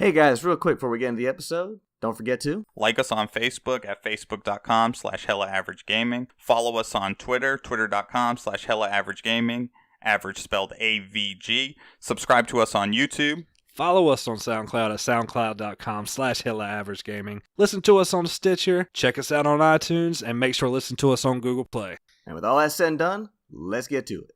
Hey guys, real quick before we get into the episode, don't forget to like us on Facebook at facebook.com/HellaAverageGaming. Follow us on Twitter, twitter.com/HellaAverageGaming, average spelled AVG. Subscribe to us on YouTube. Follow us on SoundCloud at soundcloud.com/HellaAverageGaming. Listen to us on Stitcher, check us out on iTunes, and make sure to listen to us on Google Play. And with all that said and done, let's get to it.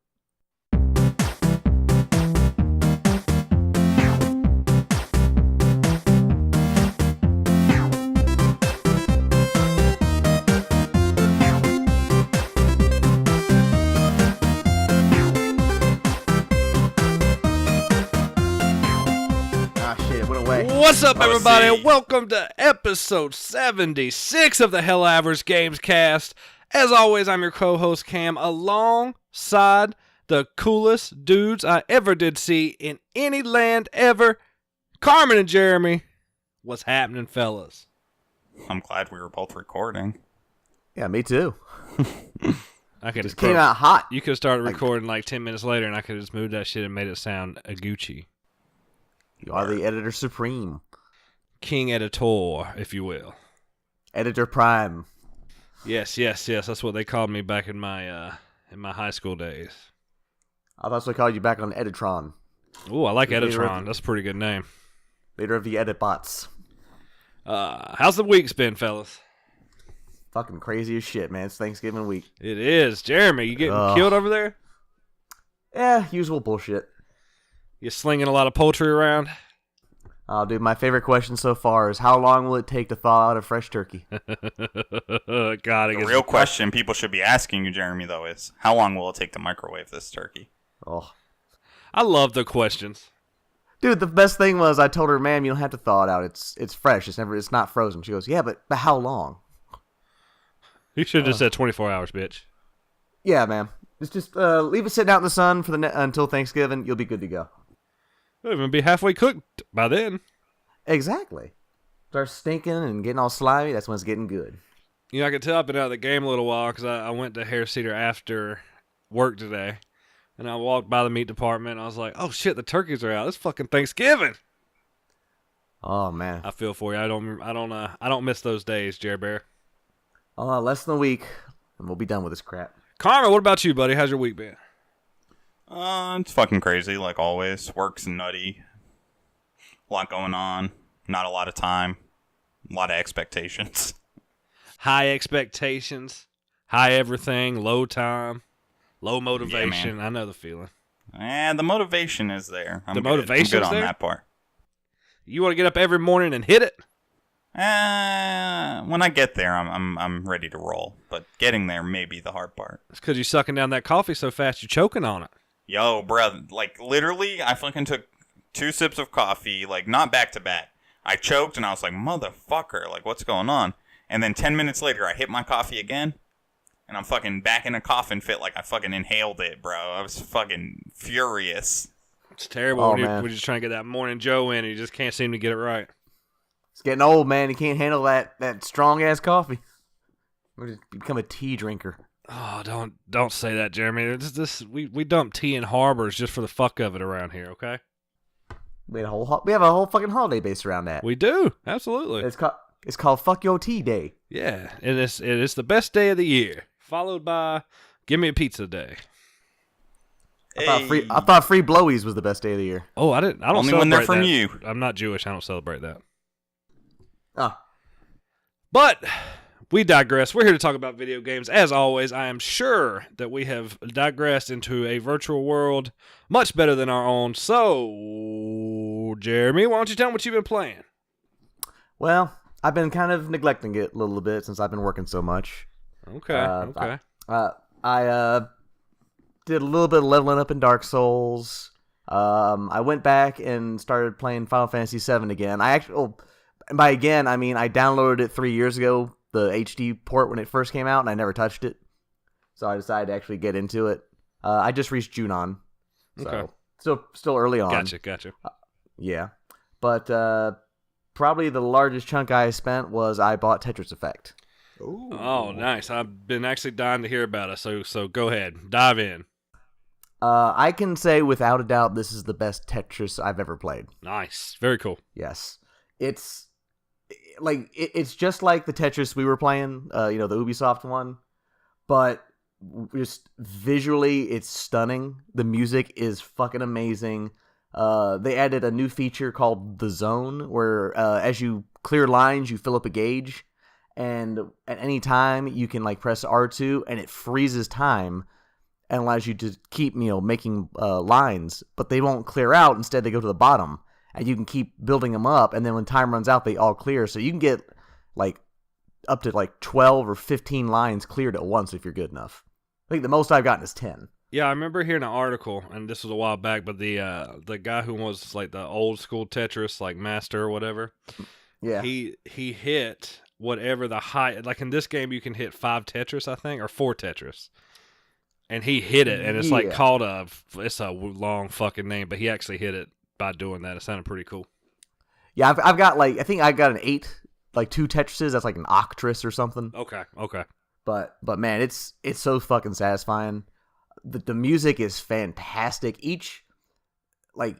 What's up, everybody? Welcome to episode 76 of the Hella Average Games Cast. As always, I'm your co-host Cam, alongside the coolest dudes I ever did see in any land ever, Carmen and Jeremy. What's happening, fellas? I'm glad we were both recording. Yeah, me too. I could just came out hot. You could have started recording like 10 minutes later, and I could have just moved that shit and made it sound a Gucci. You are the editor supreme. King Editor, if you will. Editor Prime. Yes. That's what they called me back in my high school days. I thought they called you back on Editron. Ooh, I like Editron. That's a pretty good name. Leader of the Editbots. How's the week's been, fellas? Fucking crazy as shit, man. It's Thanksgiving week. It is. Jeremy, you getting killed over there? Yeah, usual bullshit. You slinging a lot of poultry around? Oh, dude, my favorite question so far is how long will it take to thaw out a fresh turkey? The real question people should be asking you, Jeremy, though, is how long will it take to microwave this turkey? Oh, I love the questions. Dude, the best thing was I told her, "Ma'am, you don't have to thaw it out. It's fresh. It's not frozen." She goes, "Yeah, but how long?" You should have just said 24 hours, bitch. Yeah, ma'am. It's just leave it sitting out in the sun for until Thanksgiving. You'll be good to go. It'll even be halfway cooked by then. Exactly. Starts stinking and getting all slimy. That's when it's getting good. You know, I can tell I've been out of the game a little while because I went to Hair Cedar after work today, and I walked by the meat department. And I was like, "Oh shit, the turkeys are out! It's fucking Thanksgiving." Oh man, I feel for you. I don't miss those days, Jer Bear. Less than a week, and we'll be done with this crap. Karma, what about you, buddy? How's your week been? It's fucking crazy, like always. Work's nutty. A lot going on. Not a lot of time. A lot of expectations. High expectations. High everything. Low time. Low motivation. Yeah, I know the feeling. The motivation is there. I'm good on there? that part. You want to get up every morning and hit it? When I get there, I'm ready to roll. But getting there may be the hard part. It's because you're sucking down that coffee so fast you're choking on it. Yo, bro, like, literally, I fucking took 2 sips of coffee, like, not back to back. I choked, and I was like, motherfucker, like, what's going on? And then 10 minutes later, I hit my coffee again, and I'm fucking back in a coughing fit like I fucking inhaled it, bro. I was fucking furious. It's terrible when you're just trying to get that morning Joe in, and you just can't seem to get it right. It's getting old, man. You can't handle that strong-ass coffee. We're just become a tea drinker. Oh, don't say that, Jeremy. We dump tea in harbors just for the fuck of it around here, okay? We have a whole fucking holiday based around that. We do, absolutely. It's called Fuck Your Tea Day. Yeah, it is the best day of the year, followed by Give Me a Pizza Day. I thought free blowies was the best day of the year. Oh, I don't Only celebrate when they're from that. you. I'm not Jewish. I don't celebrate that. Oh. But we digress. We're here to talk about video games. As always, I am sure that we have digressed into a virtual world much better than our own. So, Jeremy, why don't you tell me what you've been playing? Well, I've been kind of neglecting it a little bit since I've been working so much. Okay. I did a little bit of leveling up in Dark Souls. I went back and started playing Final Fantasy VII again. And by again, I mean I downloaded it 3 years ago, the HD port when it first came out, and I never touched it. So I decided to actually get into it. I just reached Junon. So okay. Still early on. Gotcha. Yeah. But probably the largest chunk I spent was I bought Tetris Effect. Ooh. Oh, nice. I've been actually dying to hear about it, so go ahead. Dive in. I can say without a doubt this is the best Tetris I've ever played. Nice. Very cool. Yes. It's it's just like the Tetris we were playing, the Ubisoft one, but just visually it's stunning. The music is fucking amazing. They added a new feature called the zone where as you clear lines, you fill up a gauge, and at any time you can press R2 and it freezes time and allows you to keep making lines, but they won't clear out. Instead, they go to the bottom, and you can keep building them up. And then when time runs out, they all clear. So you can get up to 12 or 15 lines cleared at once if you're good enough. I think the most I've gotten is 10. Yeah, I remember hearing an article, and this was a while back, but the guy who was the old school Tetris master or whatever. Yeah, he hit whatever the height. In this game, you can hit 5 Tetris, I think, or 4 Tetris. And he hit it, and it's called it's a long fucking name, but he actually hit it by doing that. It sounded pretty cool. Yeah, I've got I think I got an 8, 2 Tetrises. That's an octris or something. Okay. But man, it's so fucking satisfying. The music is fantastic. Each I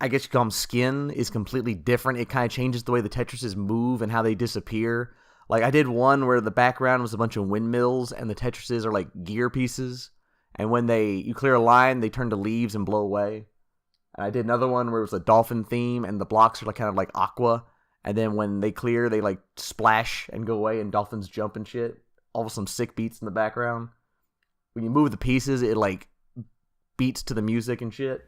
guess you call them skin is completely different. It kind of changes the way the Tetrises move and how they disappear. I did one where the background was a bunch of windmills and the Tetrises are gear pieces. And when you clear a line, they turn to leaves and blow away. And I did another one where it was a dolphin theme and the blocks are kind of like aqua. And then when they clear, they splash and go away and dolphins jump and shit. All with some sick beats in the background. When you move the pieces, it beats to the music and shit.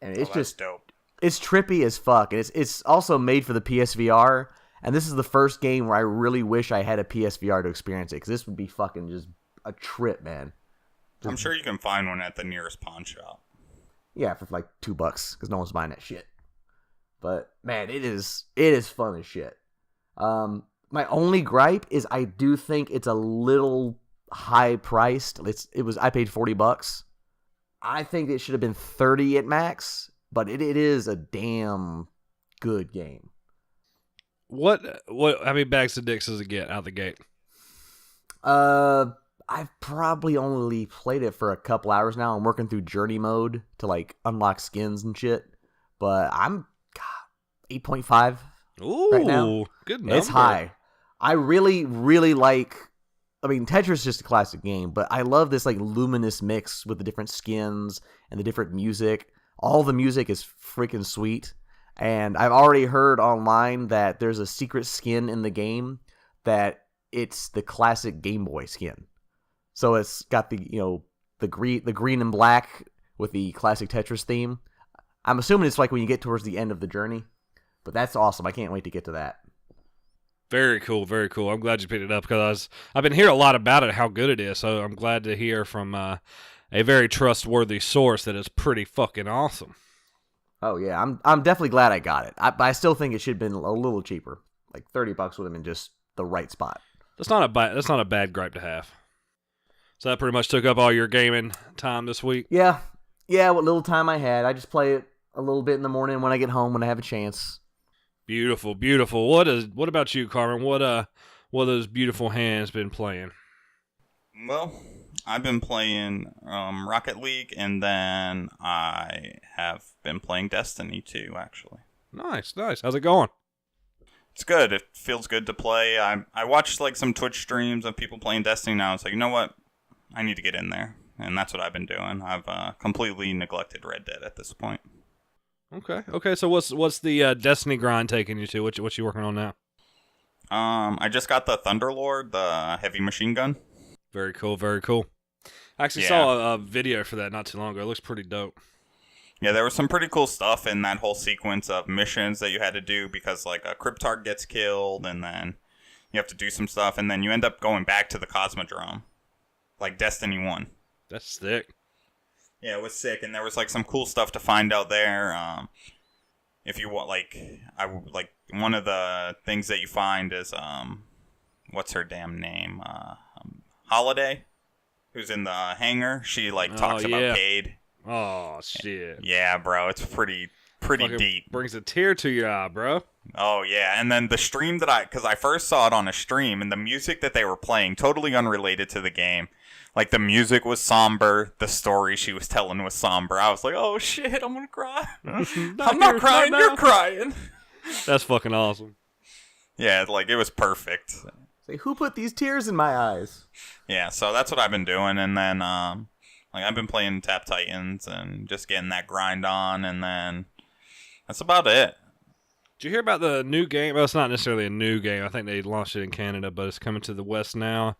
And it's just dope. It's trippy as fuck. And it's also made for the PSVR. And this is the first game where I really wish I had a PSVR to experience it, because this would be fucking just a trip, man. I'm sure you can find one at the nearest pawn shop. Yeah, for $2, because no one's buying that shit. But man, it is fun as shit. My only gripe is I do think it's a little high priced. I paid $40. I think it should have been 30 at max, but it is a damn good game. What how many bags of dicks does it get out the gate? I've probably only played it for a couple hours now. I'm working through journey mode to unlock skins and shit. But I'm 8.5 right now. Good number. It's high. I really, really Tetris is just a classic game, but I love this luminous mix with the different skins and the different music. All the music is freaking sweet. And I've already heard online that there's a secret skin in the game that it's the classic Game Boy skin. So it's got the green and black with the classic Tetris theme. I'm assuming it's when you get towards the end of the journey. But that's awesome. I can't wait to get to that. Very cool, very cool. I'm glad you picked it up because I've been hearing a lot about it, how good it is. So I'm glad to hear from a very trustworthy source that it's pretty fucking awesome. Oh yeah, I'm definitely glad I got it. But I still think it should have been a little cheaper. $30 would have been just the right spot. That's not a bad gripe to have. So that pretty much took up all your gaming time this week. Yeah. What little time I had, I just play it a little bit in the morning when I get home when I have a chance. Beautiful, beautiful. What about you, Carmen? What those beautiful hands been playing? Well, I've been playing Rocket League, and then I have been playing Destiny too, actually. Nice. How's it going? It's good. It feels good to play. I watched some Twitch streams of people playing Destiny now. It's you know what? I need to get in there. And that's what I've been doing. I've completely neglected Red Dead at this point. Okay. So what's the Destiny grind taking you to? What you working on now? I just got the Thunderlord, the heavy machine gun. Very cool. I actually saw a video for that not too long ago. It looks pretty dope. Yeah, there was some pretty cool stuff in that whole sequence of missions that you had to do because a Cryptarch gets killed, and then you have to do some stuff, and then you end up going back to the Cosmodrome, like Destiny 1. That's sick. Yeah, it was sick, and there was some cool stuff to find out there. If you want, one of the things that you find is what's her damn name? Holiday, who's in the hangar. She talks about Cade. Oh shit. Yeah, bro, it's pretty pretty Fucking deep. Brings a tear to your eye, bro. Oh, yeah. And then the stream because I first saw it on a stream, and the music that they were playing, totally unrelated to the game. Like, the music was somber. The story she was telling was somber. I was like, oh, shit, I'm going to cry. I'm not crying, you're crying. That's fucking awesome. Yeah, like, it was perfect. Say, who put these tears in my eyes? Yeah, so that's what I've been doing. And then, like, I've been playing Tap Titans and just getting that grind on. And then that's about it. Did you hear about the new game? Well, it's not necessarily a new game. I think they launched it in Canada, but it's coming to the West now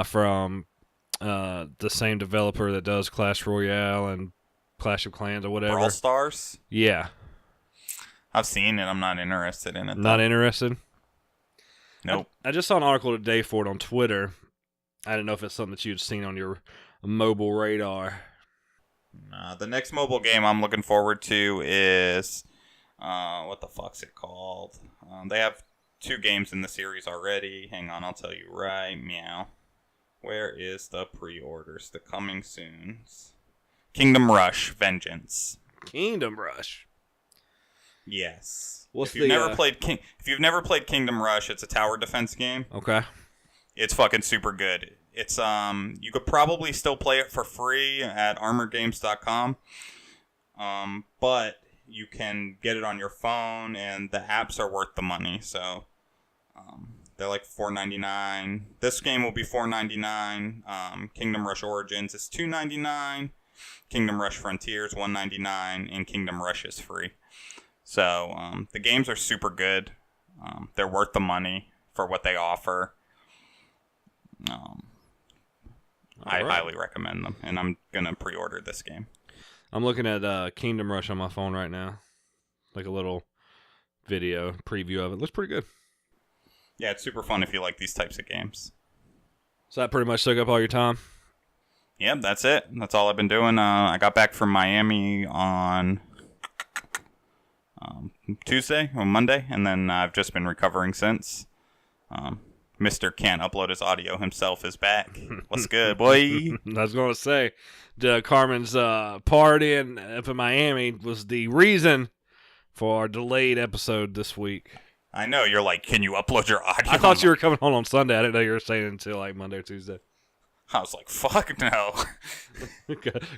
from the same developer that does Clash Royale and Clash of Clans or whatever. Brawl Stars? Yeah. I've seen it. I'm not interested in it. Not interested? Nope. I just saw an article today for it on Twitter. I didn't know if it's something that you'd seen on your mobile radar. The next mobile game I'm looking forward to is... what the fuck's it called? They have 2 games in the series already. Hang on, I'll tell you right meow. Where is the pre-orders? The coming soons. Kingdom Rush Vengeance. Kingdom Rush. Yes. If you've never played Kingdom Rush, it's a tower defense game. Okay. It's fucking super good. It's you could probably still play it for free at armorgames.com. But you can get it on your phone, and the apps are worth the money. So they're like $4.99. This game will be $4.99. Kingdom Rush Origins is $2.99. Kingdom Rush Frontiers $1.99, and Kingdom Rush is free. So the games are super good. They're worth the money for what they offer. I highly recommend them, and I'm gonna pre-order this game. I'm looking at Kingdom Rush on my phone right now. Like a little video preview of it. Looks pretty good. Yeah, it's super fun if you like these types of games. So that pretty much took up all your time? Yep, that's it. That's all I've been doing. I got back from Miami on Tuesday or Monday, and then I've just been recovering since. Mr. Can't upload his audio himself is back. What's good, boy? I was going to say, Carmen's partying up in Miami was the reason for our delayed episode this week. I know. You're like, can you upload your audio? I thought you were coming home on Sunday. I didn't know you were staying until like Monday or Tuesday. I was like, fuck no.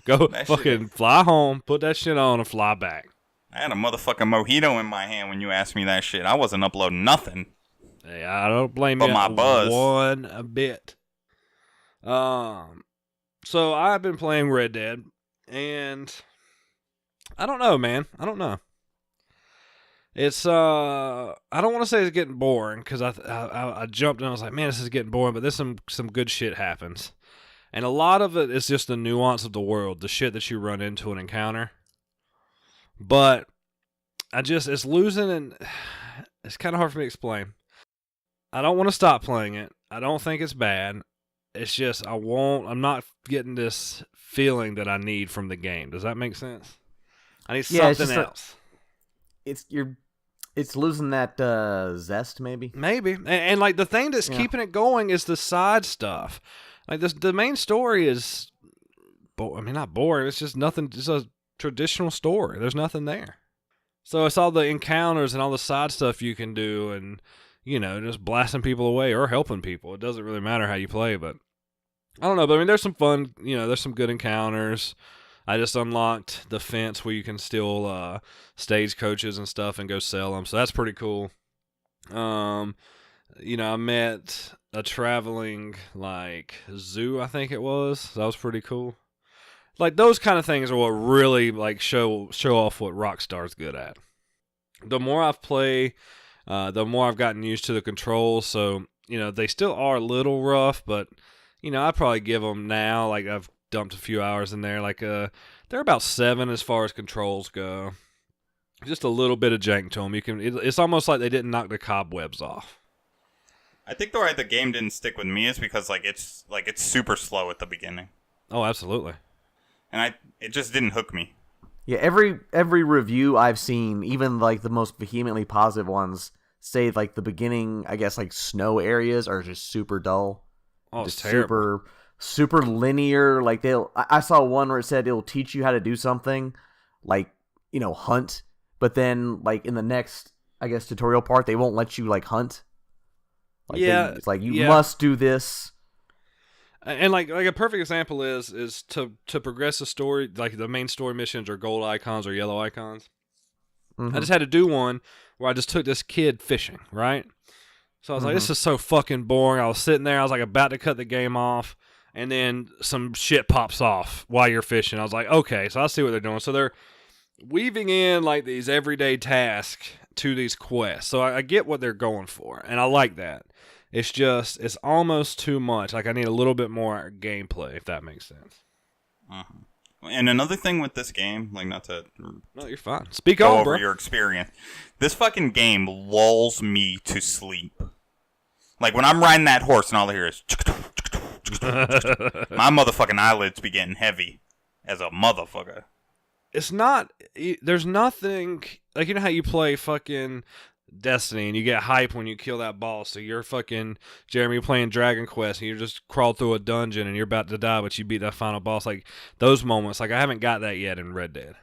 Go fucking fly home, put that shit on, and fly back. I had a motherfucking mojito in my hand when you asked me that shit. I wasn't uploading nothing. Hey, I don't blame But you my buzz. one bit. So I've been playing Red Dead, and I don't know, man. I don't know. It's I don't want to say it's getting boring because I jumped and I was like, man, this is getting boring. But there's some good shit happens, and a lot of it is just the nuance of the world, the shit that you run into and encounter. But it's losing, and it's kind of hard for me to explain. I don't want to stop playing it. I don't think it's bad. It's just I'm not getting this feeling that I need from the game. Does that make sense? I need something else. It's losing that zest, maybe. Maybe, and like the thing that's keeping it going is the side stuff. Like the main story is, not boring. It's just nothing. It's a traditional story. There's nothing there. So it's all the encounters and all the side stuff you can do, and just blasting people away or helping people. It doesn't really matter how you play, but I don't know. But I mean, there's some fun. There's some good encounters. I just unlocked the fence where you can steal stagecoaches and stuff and go sell them. So that's pretty cool. I met a traveling zoo, I think it was. So that was pretty cool. Like those kind of things are what really show off what Rockstar's good at. The more I've played, the more I've gotten used to the controls. So they still are a little rough, but I'd probably give them now. I've dumped a few hours in there. They're about 7 as far as controls go. Just a little bit of jank to them. It's almost like they didn't knock the cobwebs off. I think the game didn't stick with me is because it's super slow at the beginning. Oh, absolutely. And it just didn't hook me. Yeah, every review I've seen, even the most vehemently positive ones, say the beginning, I guess snow areas are just super dull. Oh, it's just terrible. Super linear. I saw one where it said it'll teach you how to do something, hunt, but then like in the next, I guess, tutorial part, they won't let you like hunt. Like, it's like you must do this. And like a perfect example is to progress the story, like the main story missions are gold icons or yellow icons. I just had to do one where I just took this kid fishing, right? So I was like, this is so fucking boring. I was sitting there, I was like about to cut the game off, and then some shit pops off while you're fishing. I was like, okay, so I see what they're doing. So they're weaving in like these everyday tasks to these quests. So I get what they're going for, and I like that. It's just, it's almost too much. Like I need a little bit more gameplay, if that makes sense. And another thing with this game, like not to no, you're fine. Speak go on, over bro. your experience. This fucking game lulls me to sleep. Like when I'm riding that horse and all I hear is my motherfucking eyelids be getting heavy as a motherfucker. It's not, there's nothing, like you know how you play fucking Destiny and you get hype when you kill that boss. So you're fucking Jeremy playing Dragon Quest and you just crawl through a dungeon and you're about to die, but you beat that final boss. Like those moments, like I haven't got that yet in Red Dead.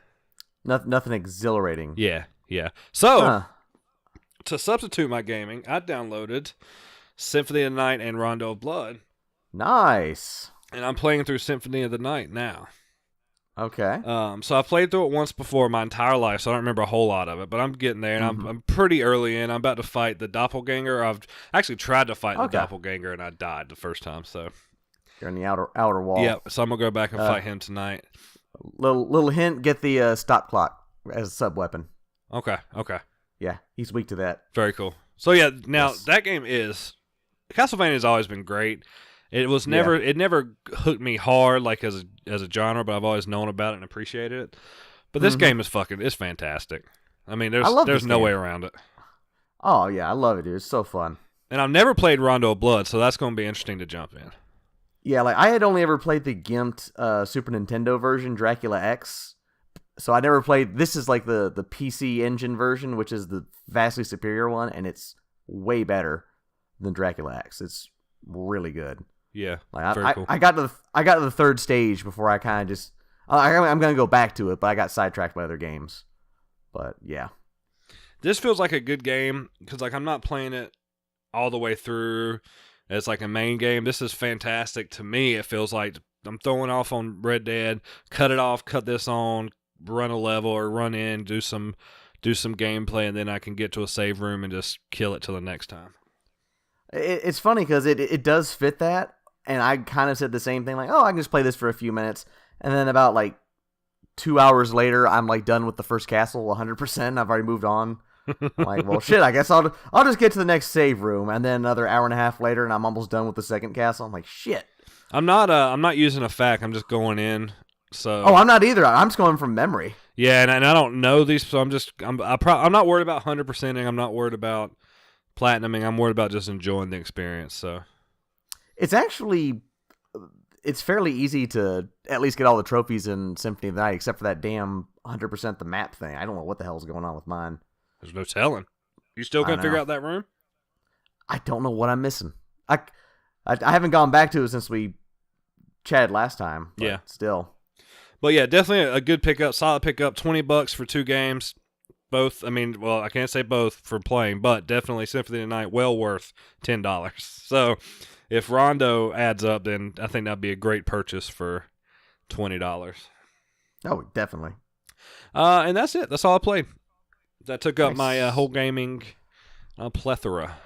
Nothing exhilarating. Yeah. So to substitute my gaming, I downloaded Symphony of the Night and Rondo of Blood. Nice. And I'm playing through Symphony of the Night now. Okay. So I played through it once before my entire life, so I don't remember a whole lot of it. But I'm getting there, and I'm pretty early in. I'm about to fight the doppelganger. I've actually tried to fight the doppelganger, and I died the first time. So you're in the outer wall. Yeah. So I'm gonna go back and fight him tonight. Little hint: get the stop clock as a sub weapon. Okay. Yeah, he's weak to that. Very cool. So yeah, now that game is Castlevania has always been great. It was never it never hooked me hard like as a genre, but I've always known about it and appreciated it. But this game is it's fantastic. I mean, there's no way around it. Oh yeah, I love it, dude. It's so fun. And I've never played Rondo of Blood, so that's going to be interesting to jump in. Yeah, like I had only ever played the gimped Super Nintendo version, Dracula X. So I never played. This is like the PC Engine version, which is the vastly superior one, and it's way better than Dracula X. It's really good. Yeah, like cool. I got to the third stage before I kind of just I'm gonna go back to it, but I got sidetracked by other games. But yeah, this feels like a good game because like I'm not playing it all the way through as like a main game. This is fantastic to me. It feels like I'm throwing off on Red Dead, cut it off, cut this on, run a level or run in, do some gameplay, and then I can get to a save room and just kill it till the next time. It's funny because it does fit that. And I kind of said the same thing, like, oh, I can just play this for a few minutes. And then about, like, 2 hours later, I'm, like, done with the first castle 100%. I've already moved on. I'm like, well, shit, I guess I'll just get to the next save room. And then another hour and a half later, and I'm almost done with the second castle. I'm like, shit. I'm not using a FAQ. I'm just going in. So. Oh, I'm not either. I'm just going from memory. Yeah, and I don't know these, so I'm not worried about 100%ing. I'm not worried about platinuming. I'm worried about just enjoying the experience, so. It's fairly easy to at least get all the trophies in Symphony of the Night, except for that damn 100% the map thing. I don't know what the hell's going on with mine. There's no telling. You still can't figure out that room? I don't know what I'm missing. I haven't gone back to it since we chatted last time. But yeah. Still. But yeah, definitely a good pickup, solid pickup. $20 for 2 games. Both, I mean, well, I can't say both for playing, but definitely Symphony of the Night, well worth $10. So if Rondo adds up, then I think that'd be a great purchase for $20. Oh, definitely. And that's it. That's all I played. That took up Nice. my whole gaming plethora,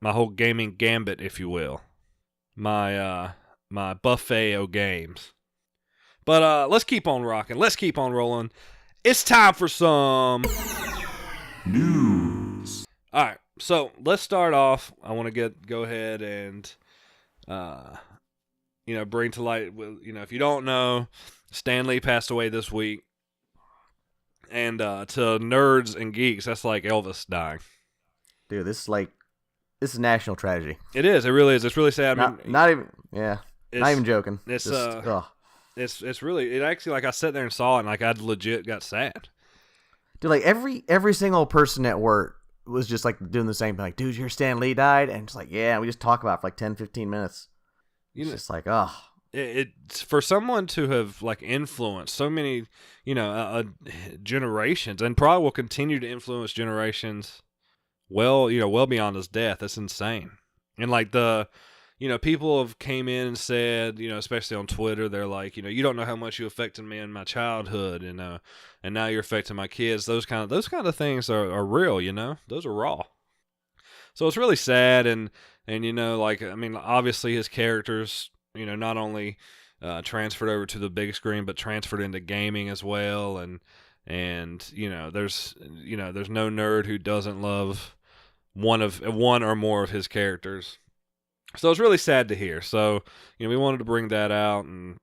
my whole gaming gambit, if you will, my buffet of games. But let's keep on rocking. Let's keep on rolling. It's time for some news. All right. So let's start off. I want to go ahead and, bring to light. If you don't know, Stan Lee passed away this week, and to nerds and geeks, that's like Elvis dying. Dude, this is national tragedy. It is. It really is. It's really sad. Not even joking. It's It's really. It actually, like I sat there and saw it, and like I legit got sad. Dude, like every single person at work was just like doing the same thing. Like, dude, your Stan Lee died, and it's like, yeah, we just talk about it for like 10, 15 minutes. It's just like, oh, it's for someone to have like influenced so many, generations, and probably will continue to influence generations well beyond his death. That's insane. And like people have came in and said, especially on Twitter, they're like, you don't know how much you affected me in my childhood, and now you're affecting my kids. Those kind of things are real, those are raw. So it's really sad, and obviously his characters, not only transferred over to the big screen, but transferred into gaming as well, and there's no nerd who doesn't love one or more of his characters. So it's really sad to hear. So, we wanted to bring that out and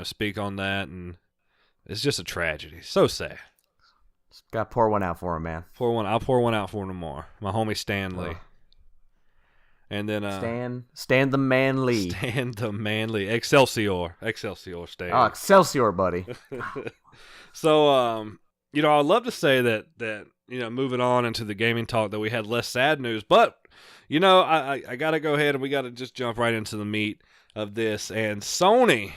speak on that, and it's just a tragedy. So sad. Just gotta pour one out for him, man. I'll pour one out for him tomorrow. My homie Stanley. Oh. And then Stan the Manly. Stan the Manly. Excelsior Stan. Oh, Excelsior, buddy. So, I'd love to say that moving on into the gaming talk, that we had less sad news, but I got to go ahead and we got to just jump right into the meat of this. And Sony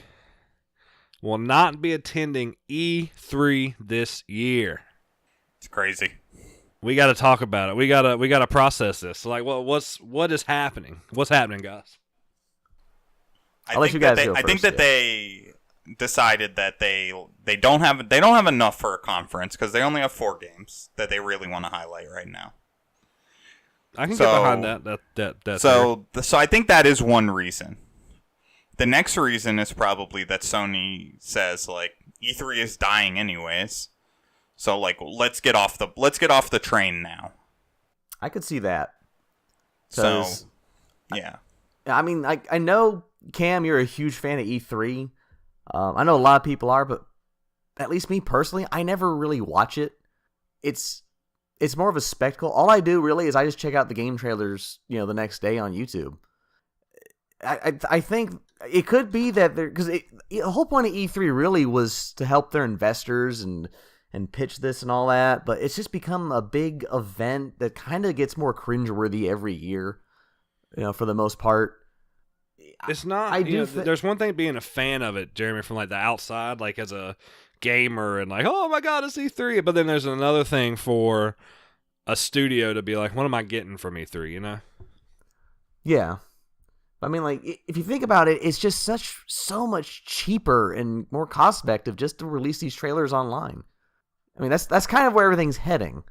will not be attending E3 this year. It's crazy. We got to talk about it. We got to process this. So, like, what is happening? What's happening, guys? I'll let you guys go I think first, that they decided that they don't have enough for a conference because they only have 4 games that they really want to highlight right now. I can get behind that. So I think that is one reason. The next reason is probably that Sony says like E3 is dying anyways. So like let's get off the train now. I could see that. So yeah. I know, Cam, you're a huge fan of E3. I know a lot of people are, but at least me personally, I never really watch it. It's more of a spectacle. All I do really is I just check out the game trailers, the next day on YouTube. I think it could be that because the whole point of E3 really was to help their investors and pitch this and all that, but it's just become a big event that kind of gets more cringeworthy every year, for the most part. It's not. There's one thing being a fan of it, Jeremy, from like the outside, like as a gamer, and like, oh my god, it's E3. But then there's another thing for a studio to be like, what am I getting from E3? Yeah. Like, if you think about it, it's just so much cheaper and more cost effective just to release these trailers online. That's kind of where everything's heading.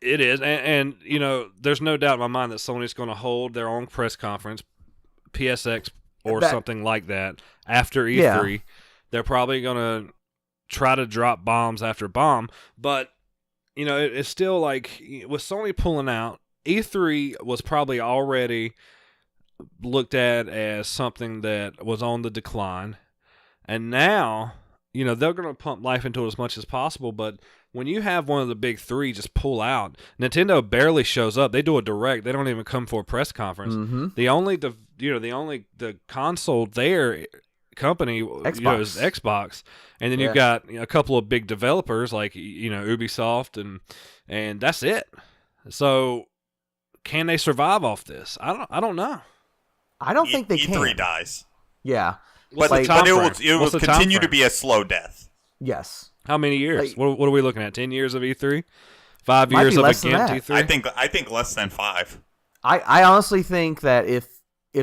It is, and there's no doubt in my mind that Sony's going to hold their own press conference, PSX or something like that, after E3. Yeah. They're probably going to try to drop bombs after bomb, but it's still like with Sony pulling out, E3 was probably already looked at as something that was on the decline, and now they're going to pump life into it as much as possible. But when you have one of the big 3 just pull out, Nintendo barely shows up. They do a direct. They don't even come for a press conference. Mm-hmm. The console there company Xbox. Is Xbox, and then you've got a couple of big developers like Ubisoft, and that's it. So can they survive off this? I don't know. I don't think they can. E3 dies. Yeah, but it will continue to be a slow death. Yes. How many years? What are we looking at? 10 years of E3? 5 years of a gimped E3? I think less than 5. I honestly think that if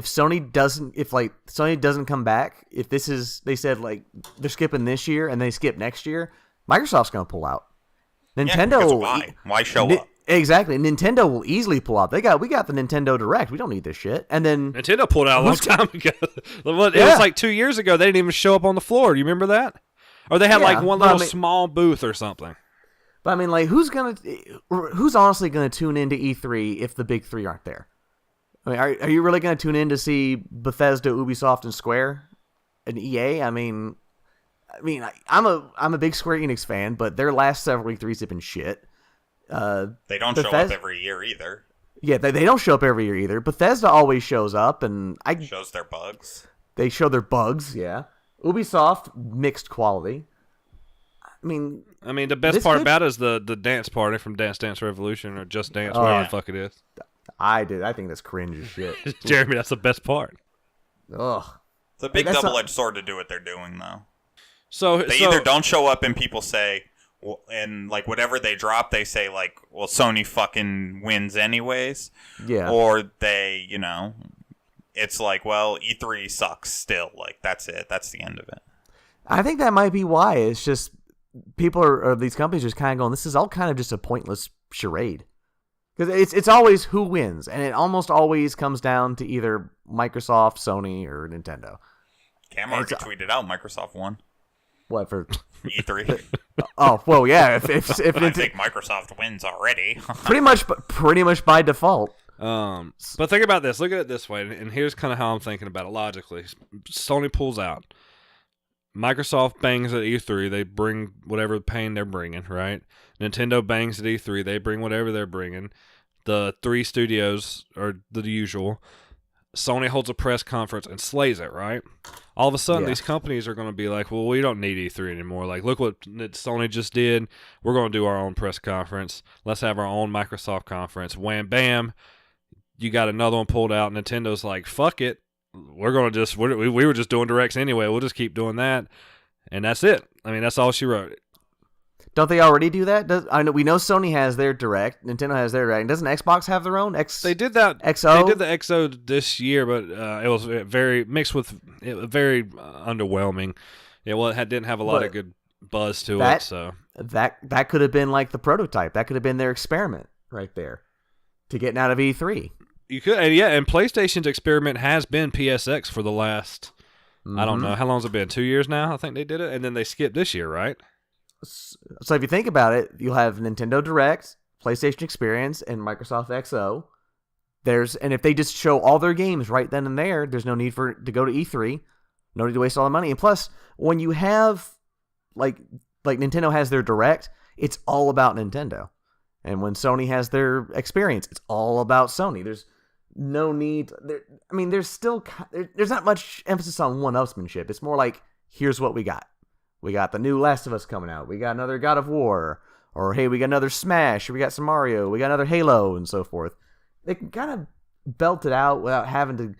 Sony doesn't come back, if this is, they said like they're skipping this year and they skip next year, Microsoft's going to pull out. Nintendo, why show up? Exactly. Nintendo will easily pull out. We got the Nintendo Direct. We don't need this shit. And then Nintendo pulled out a long time ago. It was like 2 years ago. They didn't even show up on the floor. Do you remember that? Or they had like one little small booth or something. But who's honestly gonna tune into E3 if the big 3 aren't there? Are you really gonna tune in to see Bethesda, Ubisoft, and Square, and EA? I'm a big Square Enix fan, but their last several E3s have been shit. They don't show up every year either. Yeah, they don't show up every year either. Bethesda always shows up, and shows their bugs. They show their bugs, yeah. Ubisoft, mixed quality. The best part about it is the dance party from Dance Dance Revolution or Just Dance, whatever the fuck it is. I think that's cringe as shit. Jeremy, that's the best part. Ugh. It's a big That's double-edged sword to do what they're doing, though. So They either don't show up and people say, well, and like whatever they drop, they say like, well, Sony fucking wins anyways. Yeah. Or they, you know, it's like, well, E3 sucks still. Like, that's it. That's the end of it. I think that might be why. It's just people or these companies just kind of going, this is all kind of just a pointless charade. Because it's always who wins, and it almost always comes down to either Microsoft, Sony, or Nintendo. Cam already tweeted out Microsoft won. What for? E3. Oh well, yeah. If I think Microsoft wins already. pretty much by default. But think about this. Look at it this way, and here's kind of how I'm thinking about it logically. Sony pulls out. Microsoft bangs at E3. They bring whatever pain they're bringing, right? Nintendo bangs at E3. They bring whatever they're bringing. The three studios are the usual. Sony holds a press conference and slays it, right? All of a sudden, these companies are going to be like, well, we don't need E3 anymore. Like, look what Sony just did. We're going to do our own press conference. Let's have our own Microsoft conference. Wham, bam. You got another one pulled out. Nintendo's like, fuck it. We're going to just, we were just doing directs anyway. We'll just keep doing that. And that's it. I mean, that's all she wrote. Don't they already do that? I know we know Sony has their Direct, Nintendo has their Direct. Doesn't Xbox have their own? They did that. XO. They did the XO this year, but it was very mixed with very underwhelming. Yeah, well, it didn't have a lot of good buzz to it. So that could have been like the prototype. That could have been their experiment right there to getting out of E3. You could, and PlayStation's experiment has been PSX for the last. I don't know how long has it been. 2 years now, I think they did it, and then they skipped this year, right? So if you think about it, you'll have Nintendo Direct, PlayStation Experience, and Microsoft XO. And if they just show all their games right then and there, there's no need to go to E3. No need to waste all the money. And plus, when you have like Nintendo has their Direct, it's all about Nintendo. And when Sony has their Experience, it's all about Sony. There's no need. There's not much emphasis on one-upsmanship. It's more like, here's what we got. We got the new Last of Us coming out. We got another God of War. Or, hey, we got another Smash. Or we got some Mario. We got another Halo, and so forth. They can kind of belt it out without having to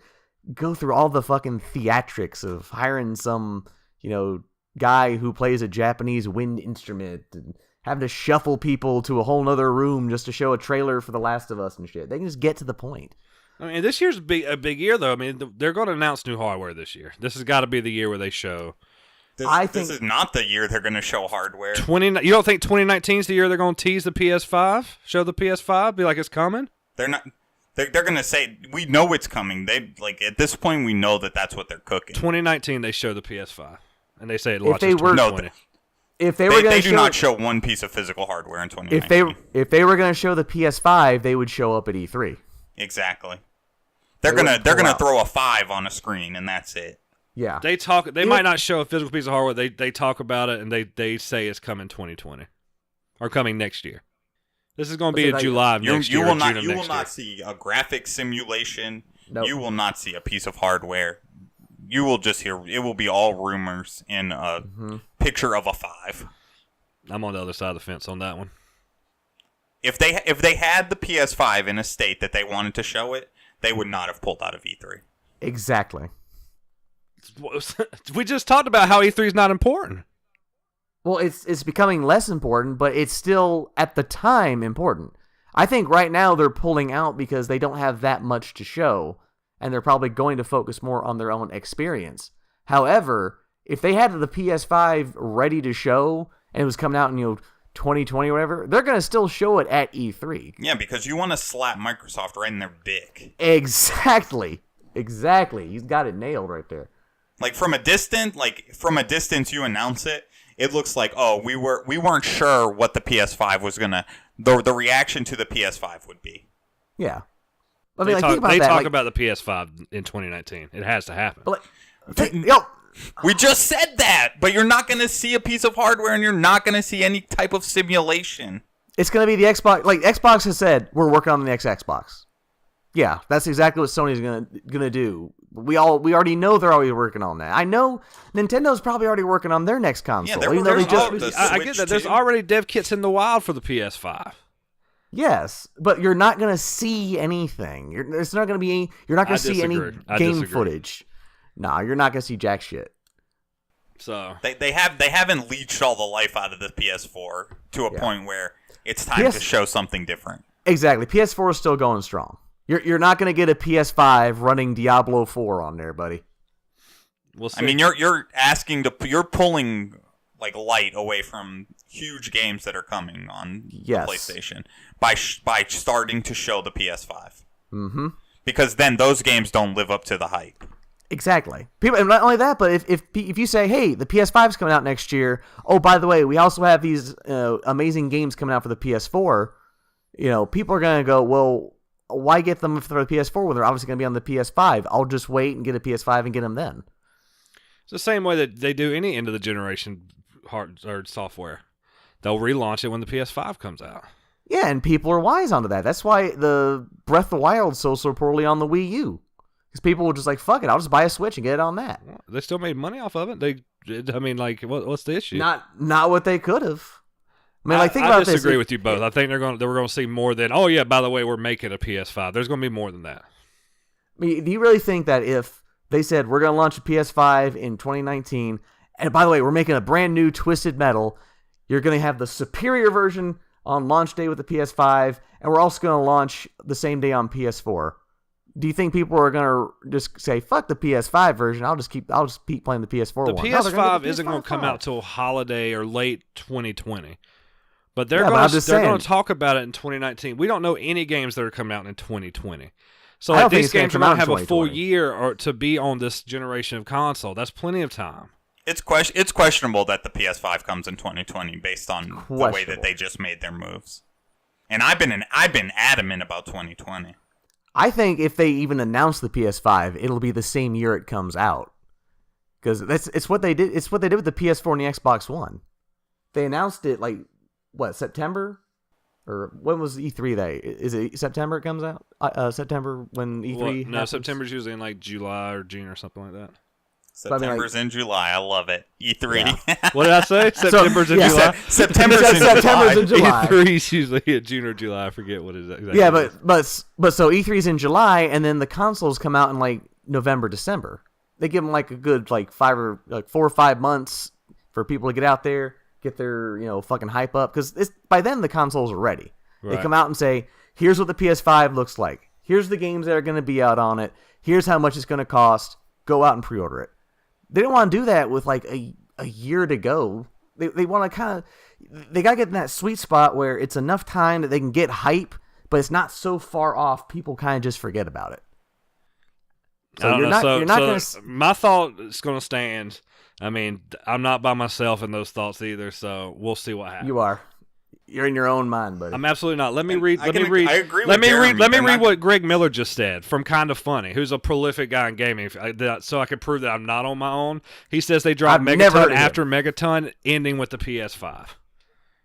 go through all the fucking theatrics of hiring some, guy who plays a Japanese wind instrument and having to shuffle people to a whole nother room just to show a trailer for The Last of Us and shit. They can just get to the point. I mean, this year's a big year, though. I mean, they're going to announce new hardware this year. This has got to be the year where they show... This is not the year they're going to show hardware. You don't think 2019 is the year they're going to tease the PS5? Show the PS5? Be like it's coming? They're not. They're going to say, we know it's coming. At this point, we know that that's what they're cooking. 2019, they show the PS5. And they say it launches 2020. They do not show one piece of physical hardware in 2019. If they were going to show the PS5, they would show up at E3. Exactly. They're gonna throw a 5 on a screen, and that's it. Yeah. They might not show a physical piece of hardware. They talk about it, and they say it's coming 2020. Or coming next year. This is going to be in July of next year. You will not see a graphic simulation. Nope. You will not see a piece of hardware. You will just hear, it will be all rumors in a picture of a 5. I'm on the other side of the fence on that one. If they had the PS5 in a state that they wanted to show it, they would not have pulled out of E3. Exactly. We just talked about how E3 is not important. Well, it's becoming less important, but it's still, at the time, important. I think right now they're pulling out because they don't have that much to show, and they're probably going to focus more on their own experience. However, if they had the PS5 ready to show, and it was coming out in 2020 or whatever, they're going to still show it at E3. Yeah, because you want to slap Microsoft right in their dick. Exactly. He's got it nailed right there. From a distance, you announce it. It looks like, we weren't sure what the PS5 was gonna, the reaction to the PS5 would be. Yeah, think about that. They talk about the PS5 in 2019. It has to happen. We just said that, but you're not gonna see a piece of hardware, and you're not gonna see any type of simulation. It's gonna be the Xbox. Xbox has said, we're working on the next Xbox. Yeah, that's exactly what Sony's gonna do. We already know they're already working on that. I know Nintendo's probably already working on their next console. I get that. There's already dev kits in the wild for the PS5. Yes, but you're not gonna see anything. You're not gonna see any game footage. Nah, you're not gonna see jack shit. So they haven't leached all the life out of the PS4 to a point where it's time to show something different. Exactly. PS4 is still going strong. You're not gonna get a PS5 running Diablo 4 on there, buddy. We'll see. I mean, you're pulling like light away from huge games that are coming on the PlayStation by starting to show the PS5. Mm-hmm. Because then those games don't live up to the hype. Exactly. People, and not only that, but if you say, hey, the PS5 is coming out next year. Oh, by the way, we also have these amazing games coming out for the PS4. People are gonna go, well, why get them for the PS4 when they're obviously gonna be on the PS5? I'll just wait and get a PS5 and get them then. It's the same way that they do any end of the generation hard or software. They'll relaunch it when the PS5 comes out. Yeah, and people are wise onto that. That's why the Breath of the Wild sold so poorly on the Wii U. Because people were just like, fuck it, I'll just buy a Switch and get it on that. They still made money off of it. What's the issue? Not what they could have. I mean, think about this. I disagree with you both. I think we're going to see more than, oh yeah, by the way, we're making a PS5. There's going to be more than that. I mean, do you really think that if they said we're going to launch a PS5 in 2019, and by the way, we're making a brand new Twisted Metal, you're going to have the superior version on launch day with the PS5, and we're also going to launch the same day on PS4? Do you think people are going to just say, fuck the PS5 version, I'll just keep playing the PS4 the one? PS5 isn't going to come out till holiday or late 2020. But they're going to talk about it in 2019. We don't know any games that are coming out in 2020. So these games are going to have a full year to be on this generation of console. That's plenty of time. It's questionable that the PS5 comes in 2020 based on the way that they just made their moves. And I've been adamant about 2020. I think if they even announce the PS5, it'll be the same year it comes out. Because it's what they did. It's what they did with the PS4 and the Xbox One. They announced it September? Or when was E3 day? Is it September it comes out? September when E3 No, September's usually in July or June or something like that. September's in July. I love it. E3. Yeah. What did I say? September's in July? September's in July. E3's usually in June or July. I forget what it is exactly. Yeah, but so E3's in July, and then the consoles come out in November, December. They give them a good 4 or 5 months for people to get out there, get their fucking hype up, because by then the consoles are ready. Right. They come out and say, here's what the PS5 looks like. Here's the games that are going to be out on it. Here's how much it's going to cost. Go out and pre-order it. They don't want to do that with a year to go. They want to they got to get in that sweet spot where it's enough time that they can get hype, but it's not so far off people kind of just forget about it. So you're not going to. My thought is going to stand. I mean, I'm not by myself in those thoughts either, so we'll see what happens. You are. You're in your own mind, buddy. I'm absolutely not. Let me read. I agree. Let me read what Greg Miller just said from Kind of Funny, who's a prolific guy in gaming. So I can prove that I'm not on my own. He says they dropped Megaton after Megaton, ending with the PS5.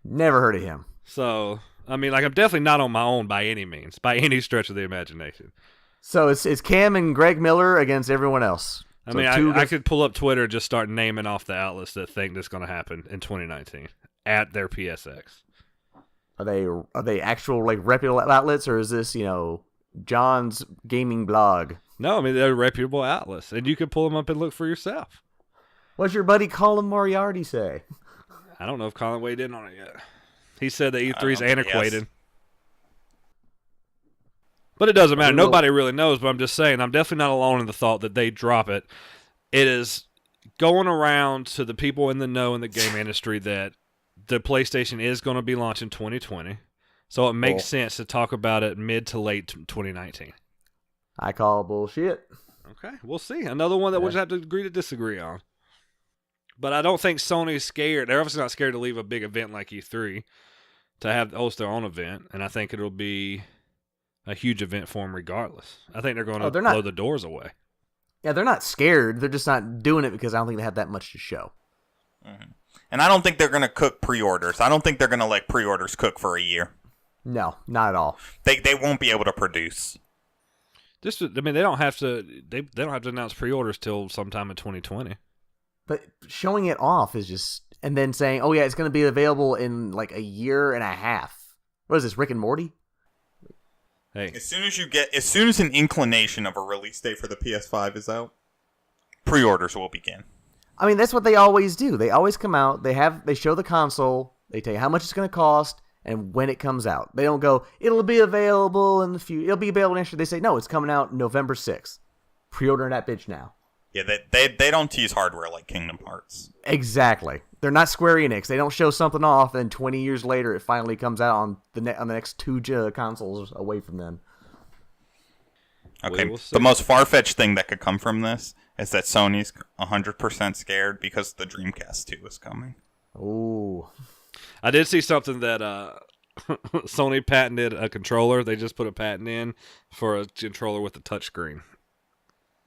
Never heard of him. So I mean, I'm definitely not on my own by any means, by any stretch of the imagination. So it's Cam and Greg Miller against everyone else. I mean, I could pull up Twitter and just start naming off the outlets that think that's going to happen in 2019 at their PSX. Are they actual reputable outlets, or is this John's gaming blog? No, I mean they're reputable outlets, and you can pull them up and look for yourself. What's your buddy Colin Moriarty say? I don't know if Colin weighed in on it yet. He said that E3's antiquated. Yes. But it doesn't matter. Nobody really knows, but I'm just saying, I'm definitely not alone in the thought that they drop it. It is going around to the people in the know in the game industry that the PlayStation is going to be launching 2020. So it makes sense to talk about it mid to late 2019. I call bullshit. Okay, we'll see. Another one that we'll just have to agree to disagree on. But I don't think Sony's scared. They're obviously not scared to leave a big event like E3 to host their own event, and I think it'll be a huge event for them regardless. I think they're going to blow the doors away. Yeah, they're not scared. They're just not doing it because I don't think they have that much to show. Mm-hmm. And I don't think they're going to cook pre-orders. I don't think they're going to let pre-orders cook for a year. No, not at all. They won't be able to produce. They don't have to. They don't have to announce pre-orders till sometime in 2020. But showing it off is just, and then saying, "Oh yeah, it's going to be available in a year and a half." What is this, Rick and Morty? Hey, as soon as an inclination of a release date for the PS5 is out, pre-orders will begin. I mean, that's what they always do. They always come out. They show the console. They tell you how much it's going to cost and when it comes out. They don't go, it'll be available in the future. It'll be available next year. They say, no, it's coming out November 6th. Pre-order that bitch now. Yeah, they don't tease hardware like Kingdom Hearts. Exactly. They're not Square Enix. They don't show something off, and 20 years later, it finally comes out on the next two consoles away from them. Okay, the most far-fetched thing that could come from this is that Sony's 100% scared because the Dreamcast 2 is coming. Ooh. I did see something that Sony patented a controller. They just put a patent in for a controller with a touchscreen.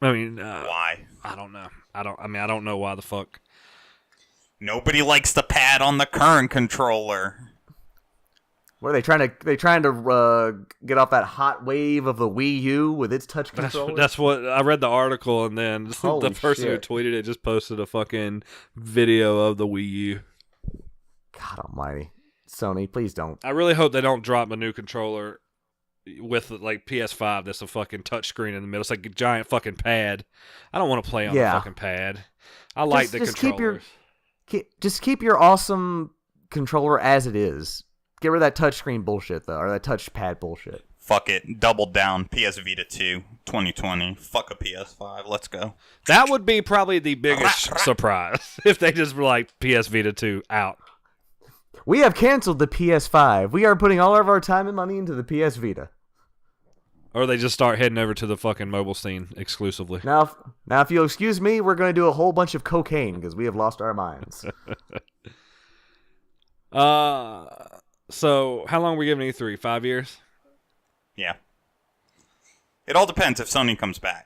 I mean, why? I don't know. I don't know why the fuck. Nobody likes the pad on the current controller. What are they trying to get off that hot wave of the Wii U with its touch controller? That's what I read the article, and then the person who tweeted it just posted a fucking video of the Wii U. God almighty. Sony, please don't. I really hope they don't drop a new controller with like PS5 that's a fucking touchscreen in the middle. It's like a giant fucking pad. I don't want to play on the fucking pad. I like the controllers. Just keep your awesome controller as it is. Get rid of that touchscreen bullshit, though, or that touchpad bullshit. Fuck it. Double down. PS Vita 2, 2020. Fuck a PS5. Let's go. That would be probably the biggest surprise if they just were like, PS Vita 2 out. We have canceled the PS5. We are putting all of our time and money into the PS Vita. Or they just start heading over to the fucking mobile scene exclusively. Now, if you'll excuse me, we're going to do a whole bunch of cocaine because we have lost our minds. So how long are we giving E3? 5 years? Yeah. It all depends if Sony comes back.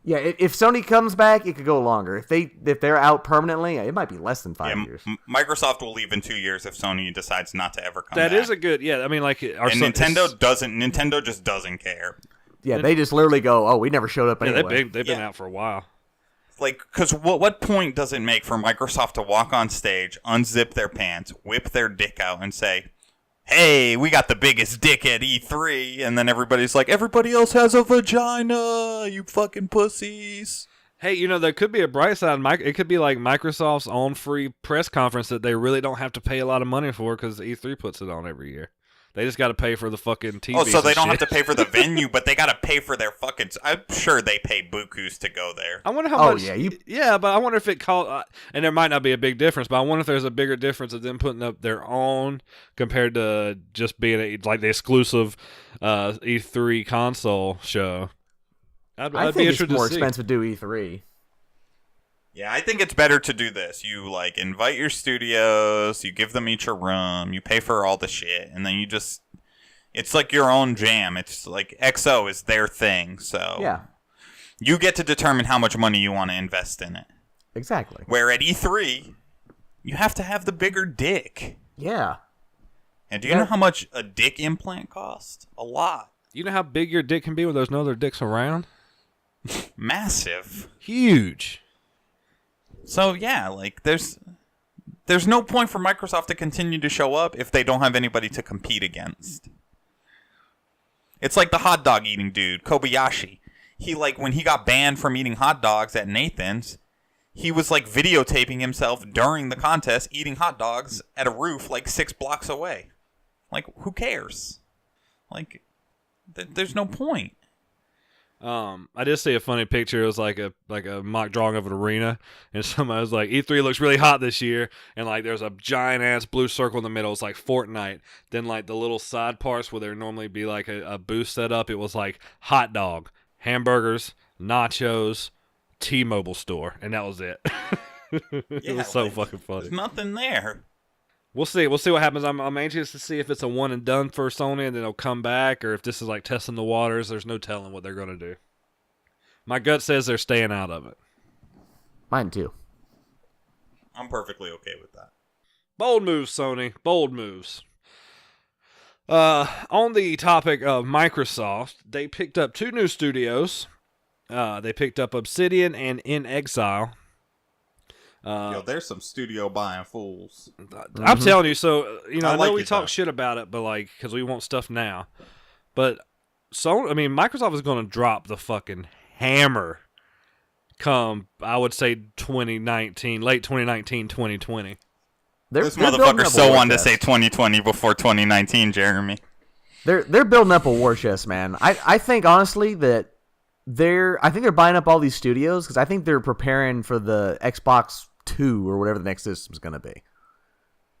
Yeah, if Sony comes back, it could go longer. If they're out permanently, it might be less than 5 years. Microsoft will leave in 2 years if Sony decides not to ever come back. That is a good, yeah. I mean, like, Nintendo just doesn't care. Yeah, they just literally go, "Oh, we never showed up anyway." They've been out for a while. Like, because what point does it make for Microsoft to walk on stage, unzip their pants, whip their dick out, and say, "Hey, we got the biggest dick at E3," and then everybody's like, "Everybody else has a vagina, you fucking pussies." Hey, there could be a bright side. It could be like Microsoft's own free press conference that they really don't have to pay a lot of money for because E3 puts it on every year. They just got to pay for the fucking TV. Oh, so they don't have to pay for the venue, but they got to pay for their fucking... I'm sure they pay bukus to go there. I wonder how much... Oh, yeah, yeah, but I wonder if it cost... and there might not be a big difference, but I wonder if there's a bigger difference of them putting up their own compared to just being like the exclusive E3 console show. I think it's more expensive to do E3. Yeah, I think it's better to do this. You, like, invite your studios, you give them each a room, you pay for all the shit, and then you just... It's like your own jam. It's like XO is their thing, so... Yeah. You get to determine how much money you want to invest in it. Exactly. Where at E3, you have to have the bigger dick. Yeah. And do you know how much a dick implant costs? A lot. You know how big your dick can be when there's no other dicks around? Massive. Huge. So, yeah, like, there's no point for Microsoft to continue to show up if they don't have anybody to compete against. It's like the hot dog eating dude, Kobayashi. He, like, when he got banned from eating hot dogs at Nathan's, he was, like, videotaping himself during the contest eating hot dogs at a roof, like, 6 blocks away. Like, who cares? Like, there's no point. I did see a funny picture. It was like a mock drawing of an arena, and somebody was like, "E3 looks really hot this year," and like there's a giant ass blue circle in the middle. It's like Fortnite. Then like the little side parts where there normally be like a booth set up, it was like hot dog, hamburgers, nachos, T-Mobile store, and that was it. It was so fucking funny. There's nothing there. We'll see. We'll see what happens. I'm anxious to see if it's a one and done for Sony and then it'll come back, or if this is like testing the waters. There's no telling what they're going to do. My gut says they're staying out of it. Mine too. I'm perfectly okay with that. Bold moves, Sony. Bold moves. On the topic of Microsoft, they picked up 2 new studios. They picked up Obsidian and In Exile. Yo, there's some studio buying fools. I'm telling you, so I know we talk though. shit about it, but like, because we want stuff now. But Microsoft is going to drop the fucking hammer come, I would say 2019, late 2019, 2020. This motherfucker so wanted to say 2020 before 2019, Jeremy. They're building up a war chest, man. I think honestly that they're buying up all these studios because I think they're preparing for the Xbox 2 or whatever the next system's gonna be.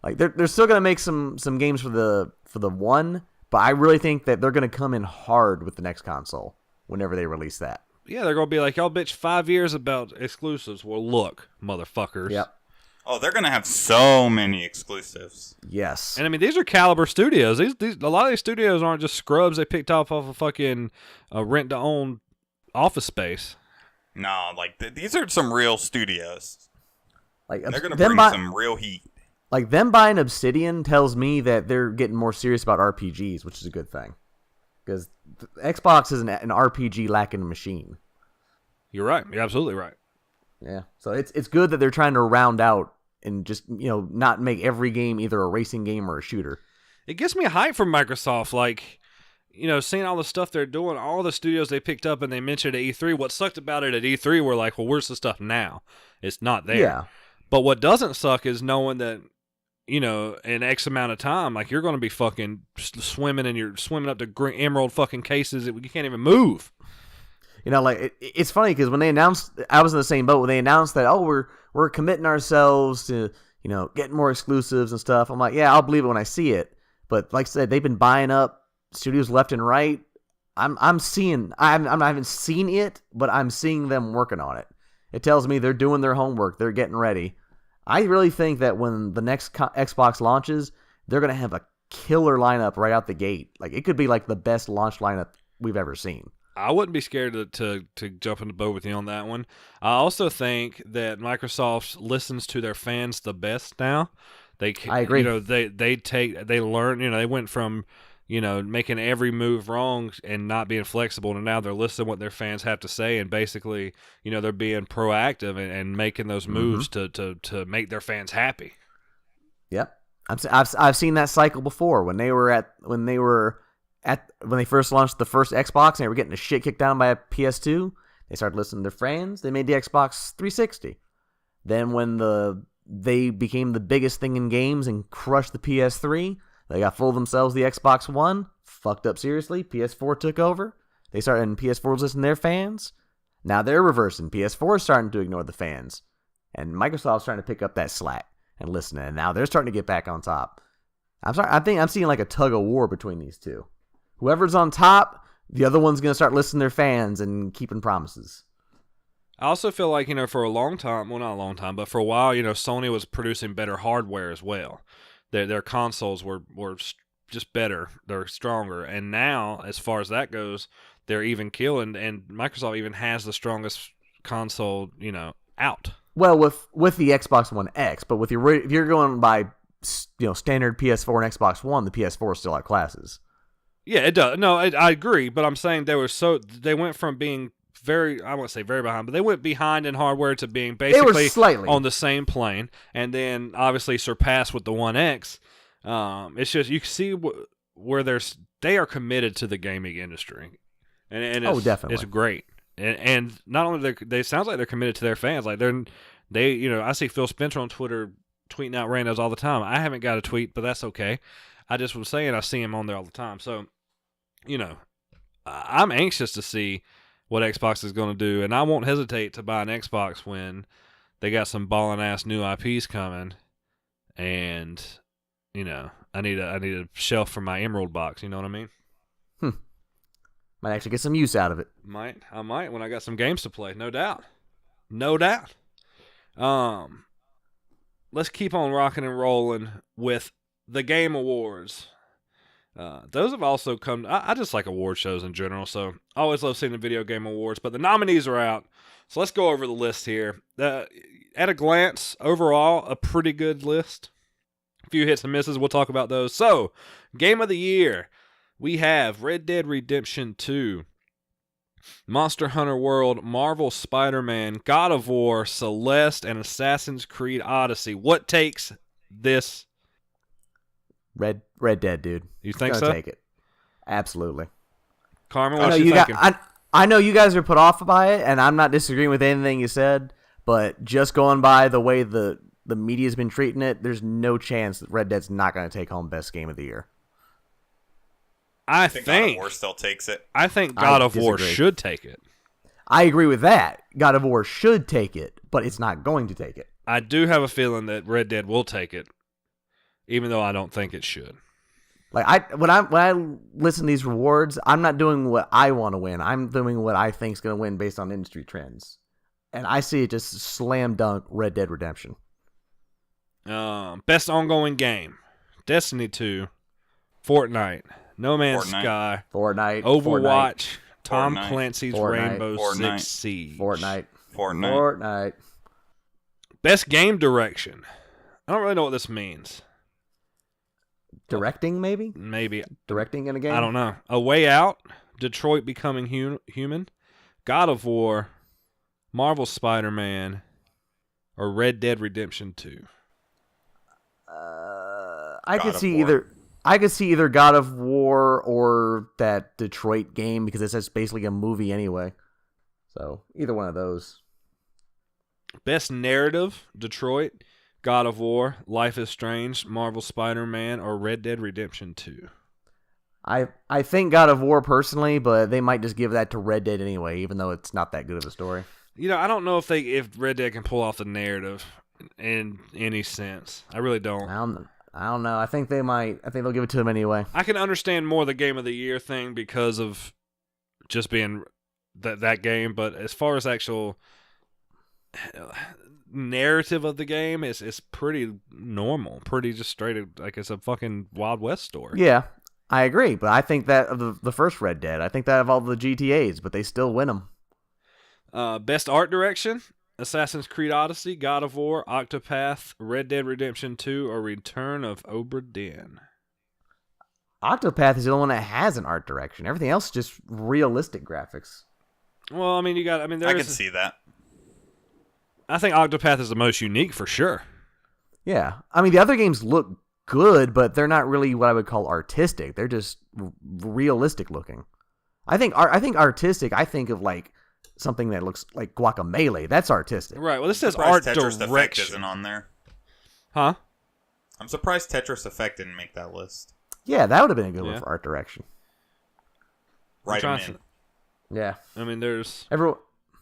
Like they're still gonna make some games for the one, but I really think that they're gonna come in hard with the next console whenever they release that. Yeah, they're gonna be like, y'all bitch 5 years about exclusives. Well, look, motherfuckers. Yep. Oh, they're gonna have so many exclusives. Yes. And I mean, these are caliber studios. These a lot of these studios aren't just scrubs they picked off a fucking rent to own office space. No, like these are some real studios. Like they're gonna bring some real heat. Like them buying Obsidian tells me that they're getting more serious about RPGs, which is a good thing. Because Xbox is an RPG lacking machine. You're right. You're absolutely right. Yeah. So it's good that they're trying to round out and just, not make every game either a racing game or a shooter. It gets me hyped from Microsoft. Like, seeing all the stuff they're doing, all the studios they picked up and they mentioned at E3. What sucked about it at E3 were like, well, where's the stuff now? It's not there. Yeah. But what doesn't suck is knowing that, in X amount of time, like you're going to be fucking swimming and you're swimming up to green, emerald fucking cases that you can't even move. It's funny because when they announced, I was in the same boat when they announced that, we're committing ourselves to, getting more exclusives and stuff. I'm like, yeah, I'll believe it when I see it. But like I said, they've been buying up studios left and right. I haven't seen it, but I'm seeing them working on it. It tells me they're doing their homework. They're getting ready. I really think that when the next Xbox launches, they're going to have a killer lineup right out the gate. Like it could be like the best launch lineup we've ever seen. I wouldn't be scared to jump in the boat with you on that one. I also think that Microsoft listens to their fans the best now. I agree. They learn. They went from making every move wrong and not being flexible, and now they're listening to what their fans have to say, and basically, they're being proactive and making those moves to make their fans happy. Yep, I've seen that cycle before when they first launched the first Xbox and they were getting the shit kicked down by a PS2. They started listening to their fans. They made the Xbox 360. Then when they became the biggest thing in games and crushed the PS3. They got full of themselves the Xbox One, fucked up seriously. PS4 took over. They started, and PS4 was listening to their fans. Now they're reversing. PS4 is starting to ignore the fans. And Microsoft's trying to pick up that slack and listen. And now they're starting to get back on top. I think I'm seeing like a tug of war between these two. Whoever's on top, the other one's going to start listening to their fans and keeping promises. I also feel like, for a long time, well, not a long time, but for a while, Sony was producing better hardware as well. Their consoles were just better. They're stronger. And now, as far as that goes, they're even killing. And Microsoft even has the strongest console, out. Well, with the Xbox One X, but if you're going by standard PS4 and Xbox One, the PS4 still outclasses. Yeah, it does. No, I agree. But I'm saying they went from being I won't say very behind, but they went behind in hardware to being basically on the same plane, and then obviously surpassed with the One X. It's just you can see where they are committed to the gaming industry, and it's, definitely, it's great. And not only they sounds like they're committed to their fans, like I see Phil Spencer on Twitter tweeting out randos all the time. I haven't got a tweet, but that's okay. I just was saying I see him on there all the time, so I'm anxious to see what Xbox is going to do, and I won't hesitate to buy an Xbox when they got some ballin' ass new IPs coming, and I need a shelf for my Emerald box. You know what I mean? Might actually get some use out of it. I might when I got some games to play. No doubt. Let's keep on rocking and rolling with the Game Awards. Those have also come. I just like award shows in general, so I always love seeing the video game awards. But the nominees are out, so let's go over the list here. At a glance, overall, a pretty good list. A few hits and misses. We'll talk about those. So, Game of the Year, we have Red Dead Redemption 2, Monster Hunter World, Marvel Spider-Man, God of War, Celeste, and Assassin's Creed Odyssey. What takes this? Red Dead, dude. You think so? so? Take it. Absolutely. Carmen, what you thinking? I know you guys are put off by it, and I'm not disagreeing with anything you said, but just going by the way the media's been treating it, there's no chance that Red Dead's not going to take home best game of the year. I think God of War still takes it. I think God of War should take it. I agree with that. God of War should take it, but it's not going to take it. I do have a feeling that Red Dead will take it, even though I don't think it should. Like when I listen to these rewards, I'm not doing what I want to win. I'm doing what I think is going to win based on industry trends, and I see it just slam dunk Red Dead Redemption. Best ongoing game: Destiny 2, Fortnite, No Man's Sky, Fortnite, Overwatch, Tom Fortnite, Clancy's Fortnite, Rainbow Fortnite, Six Siege, Fortnite. Best game direction. I don't really know what this means. Directing, maybe? Maybe. Directing in a game? I don't know. A Way Out, Detroit Becoming Human, God of War, Marvel Spider-Man, or Red Dead Redemption 2. I could see either God of War or that Detroit game because it's just basically a movie anyway. So either one of those. Best narrative: Detroit, God of War, Life is Strange, Marvel Spider-Man, or Red Dead Redemption 2. I think God of War personally, but they might just give that to Red Dead anyway, even though it's not that good of a story. I don't know if Red Dead can pull off the narrative in any sense. I really don't. I don't know. I think they might. I think they'll give it to him anyway. I can understand more the Game of the Year thing because of just being that game, but as far as actual narrative of the game, it's pretty normal, pretty just straight, like it's a fucking Wild West story. Yeah, I agree, but I think that of the first Red Dead, I think that of all the GTAs, but they still win them. Best art direction: Assassin's Creed Odyssey, God of War, Octopath, Red Dead Redemption 2, or Return of Obra Dinn. Octopath is the only one that has an art direction. Everything else is just realistic graphics. Well, I can see that. I think Octopath is the most unique for sure. Yeah. I mean, the other games look good, but they're not really what I would call artistic. They're just realistic looking. I think artistic, I think of like something that looks like Guacamelee. That's artistic. Right. Well, this says art Tetris direction. Effect isn't on there. Huh? I'm surprised Tetris Effect didn't make that list. Yeah, that would have been a good one for art direction. Write them in. Yeah. I mean, there's...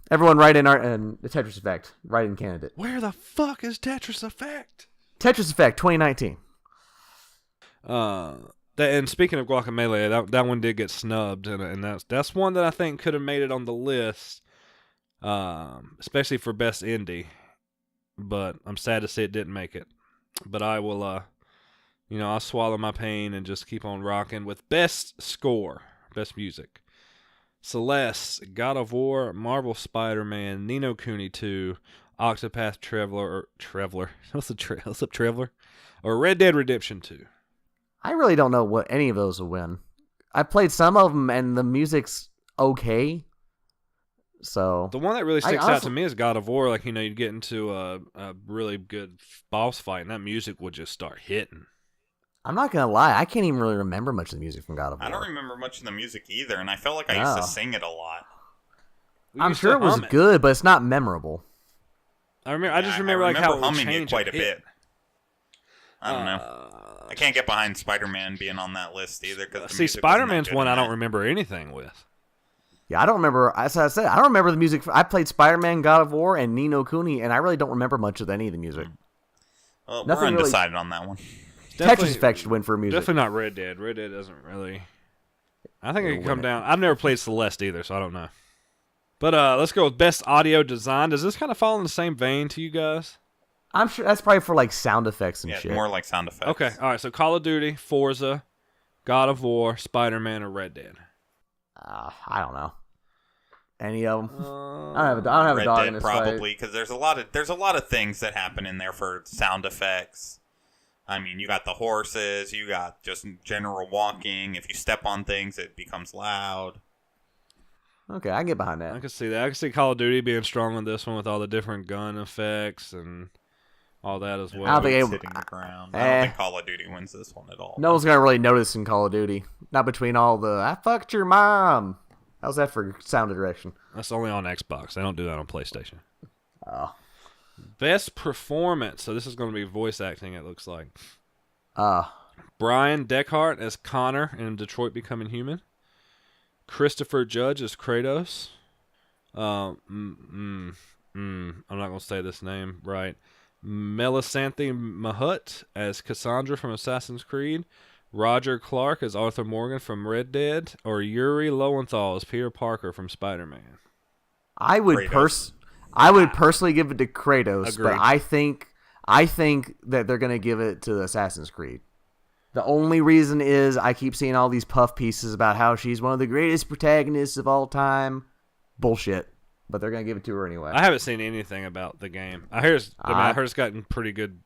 Everyone write in art and the Tetris Effect. Write in candidate. Where the fuck is Tetris Effect? Tetris Effect 2019. And speaking of Guacamelee, that one did get snubbed, and that's one that I think could have made it on the list, especially for best indie. But I'm sad to see it didn't make it. But I will, I'll swallow my pain and just keep on rocking with best score, best music. Celeste, God of War, Marvel Spider-Man, Ni no Kuni 2, Octopath Traveler. What's up, Traveler? Or Red Dead Redemption 2. I really don't know what any of those will win. I played some of them, and the music's okay. So the one that really sticks out to me is God of War. Like, you'd get into a really good boss fight, and that music would just start hitting. I'm not gonna lie, I can't even really remember much of the music from God of War. I don't remember much of the music either, and I felt like I used to sing it a lot. I'm sure it was good, but it's not memorable. I just remember like how it would humming change it quite a bit. I don't know. I can't get behind Spider-Man being on that list either. See, Spider-Man's one I don't remember anything with. Yeah, I don't remember. As I said, I don't remember the music. I played Spider-Man, God of War, and Ni no Kuni, and I really don't remember much of any of the music. Well, we're undecided on that one. Tetris Effect should win for music. Definitely not Red Dead. Red Dead doesn't really... I think it can come down... I've never played Celeste either, so I don't know. But let's go with Best Audio Design. Does this kind of fall in the same vein to you guys? I'm sure that's probably for like sound effects and shit. Yeah, more like sound effects. Okay, all right. So Call of Duty, Forza, God of War, Spider-Man, or Red Dead? I don't know. Any of them? I don't have a dog in this fight. Probably, because there's a lot of things that happen in there for sound effects. I mean, you got the horses, you got just general walking. If you step on things, it becomes loud. Okay, I can get behind that. I can see that. I can see Call of Duty being strong on this one with all the different gun effects and all that as well. I don't think hitting the ground. I don't think Call of Duty wins this one at all. No one's gonna really notice in Call of Duty. Not between all the "I fucked your mom." How's that for sound direction? That's only on Xbox. They don't do that on PlayStation. Oh. Best performance. So this is going to be voice acting, it looks like. Brian Deckhart as Connor in Detroit Becoming Human. Christopher Judge as Kratos. I'm not going to say this name right. Melisanthe Mahut as Cassandra from Assassin's Creed. Roger Clark as Arthur Morgan from Red Dead. Or Yuri Lowenthal as Peter Parker from Spider-Man. I would personally give it to Kratos, Agreed. but I think that they're going to give it to Assassin's Creed. The only reason is I keep seeing all these puff pieces about how she's one of the greatest protagonists of all time. Bullshit. But they're going to give it to her anyway. I haven't seen anything about the game. I heard it's gotten pretty good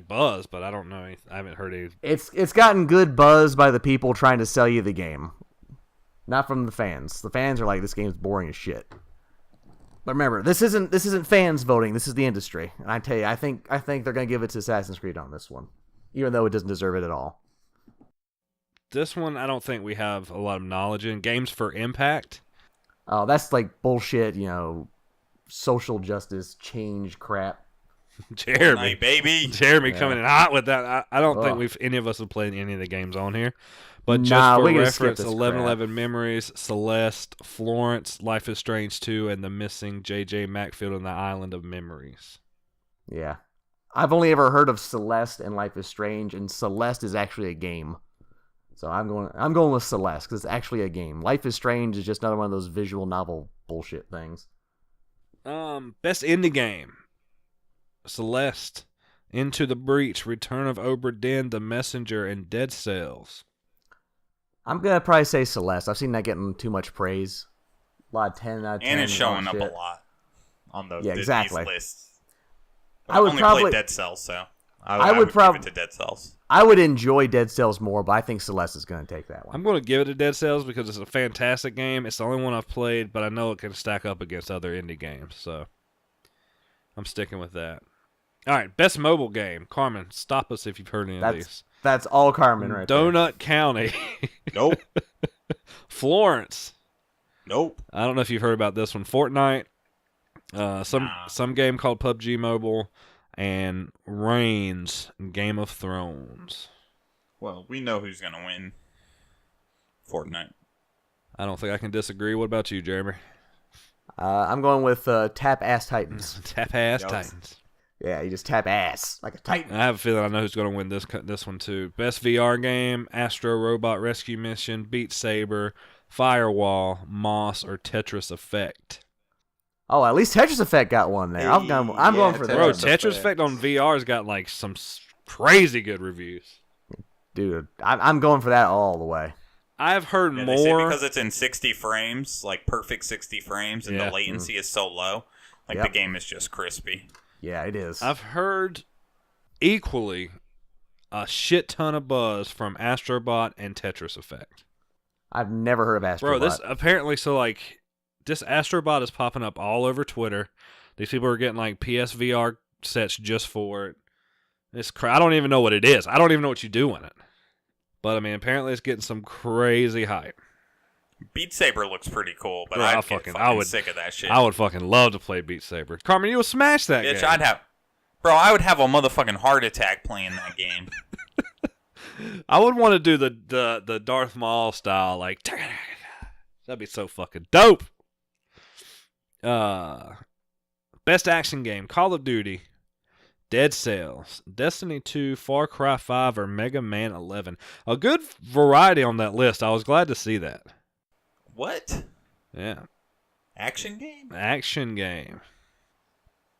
buzz, but I don't know anything. I haven't heard any. It's gotten good buzz by the people trying to sell you the game. Not from the fans. The fans are like, this game's boring as shit. But remember, this isn't fans voting. This is the industry. And I tell you, I think they're going to give it to Assassin's Creed on this one, even though it doesn't deserve it at all. This one, I don't think we have a lot of knowledge in. Games for Impact. Oh, that's like bullshit, social justice change crap. Jeremy, baby. Jeremy coming in hot with that. I don't think any of us have played any of the games on here. But just for we can reference, skip this 1111 Memories, Celeste, Florence, Life is Strange 2, and the missing J.J. Macfield on the Island of Memories. Yeah. I've only ever heard of Celeste and Life is Strange, and Celeste is actually a game. So I'm going with Celeste because it's actually a game. Life is Strange is just another one of those visual novel bullshit things. Best indie game. Celeste, Into the Breach, Return of Obra Dinn, The Messenger, and Dead Cells. I'm going to probably say Celeste. I've seen that getting too much praise. A lot of 10 out of 10. And it's showing up a lot on these lists. But I would only probably play Dead Cells, so I would give it to Dead Cells. I would enjoy Dead Cells more, but I think Celeste is going to take that one. I'm going to give it to Dead Cells because it's a fantastic game. It's the only one I've played, but I know it can stack up against other indie games, so I'm sticking with that. All right, best mobile game. Carmen, stop us if you've heard any of these. That's all Carmen right Donut there. County. Nope. Florence. Nope. I don't know if you've heard about this one. Fortnite. Some game called PUBG Mobile. And Reigns, Game of Thrones. Well, we know who's going to win. Fortnite. I don't think I can disagree. What about you, Jeremy? I'm going with Tap Ass Titans. Tap Ass Yep. Titans. Yeah, you just tap ass like a titan. I have a feeling I know who's going to win this one, too. Best VR game, Astro Robot Rescue Mission, Beat Saber, Firewall, Moss, or Tetris Effect. Oh, at least Tetris Effect got one there. I'm going for that. Bro, Tetris Effect on VR's got like some crazy good reviews. Dude, I'm going for that all the way. I've heard They say more because it's in 60 frames, like perfect 60 frames, and the latency is so low, the game is just crispy. Yeah, it is. I've heard equally a shit ton of buzz from Astrobot and Tetris Effect. I've never heard of Astrobot. Bro, this apparently this Astrobot is popping up all over Twitter. These people are getting like PSVR sets just for it. I don't even know what it is. I don't even know what you do in it. But I mean, apparently it's getting some crazy hype. Beat Saber looks pretty cool, but Bro, I'd get fucking sick of that shit. I would fucking love to play Beat Saber. Carmen, you would smash that Bitch, game. I would have a motherfucking heart attack playing that game. I would want to do the Darth Maul style, like that'd be so fucking dope. Best action game: Call of Duty, Dead Cells, Destiny 2, Far Cry 5, or Mega Man 11. A good variety on that list. I was glad to see that. What? Yeah. Action game? Action game.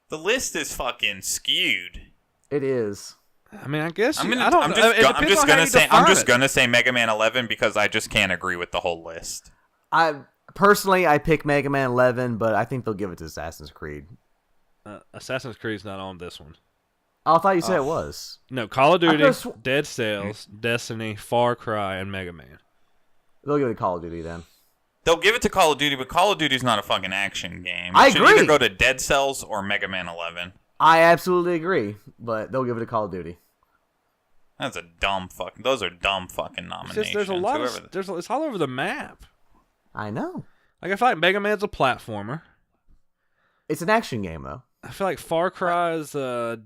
The list is fucking skewed. It is. I mean, I guess I'm just gonna say Mega Man 11 because I just can't agree with the whole list. I pick Mega Man 11, but I think they'll give it to Assassin's Creed. Assassin's Creed's not on this one. Oh, I thought you said it was. No, Call of Duty, Dead Cells, Destiny, Far Cry, and Mega Man. They'll give it to Call of Duty then. They'll give it to Call of Duty, but Call of Duty's not a fucking action game. I It should agree. either go to Dead Cells or Mega Man 11. I absolutely agree, but they'll give it to Call of Duty. Those are dumb fucking nominations. There's a lot it's all over the map. I know. Like, I feel like Mega Man's a platformer. It's an action game, though. I feel like Far Cry is I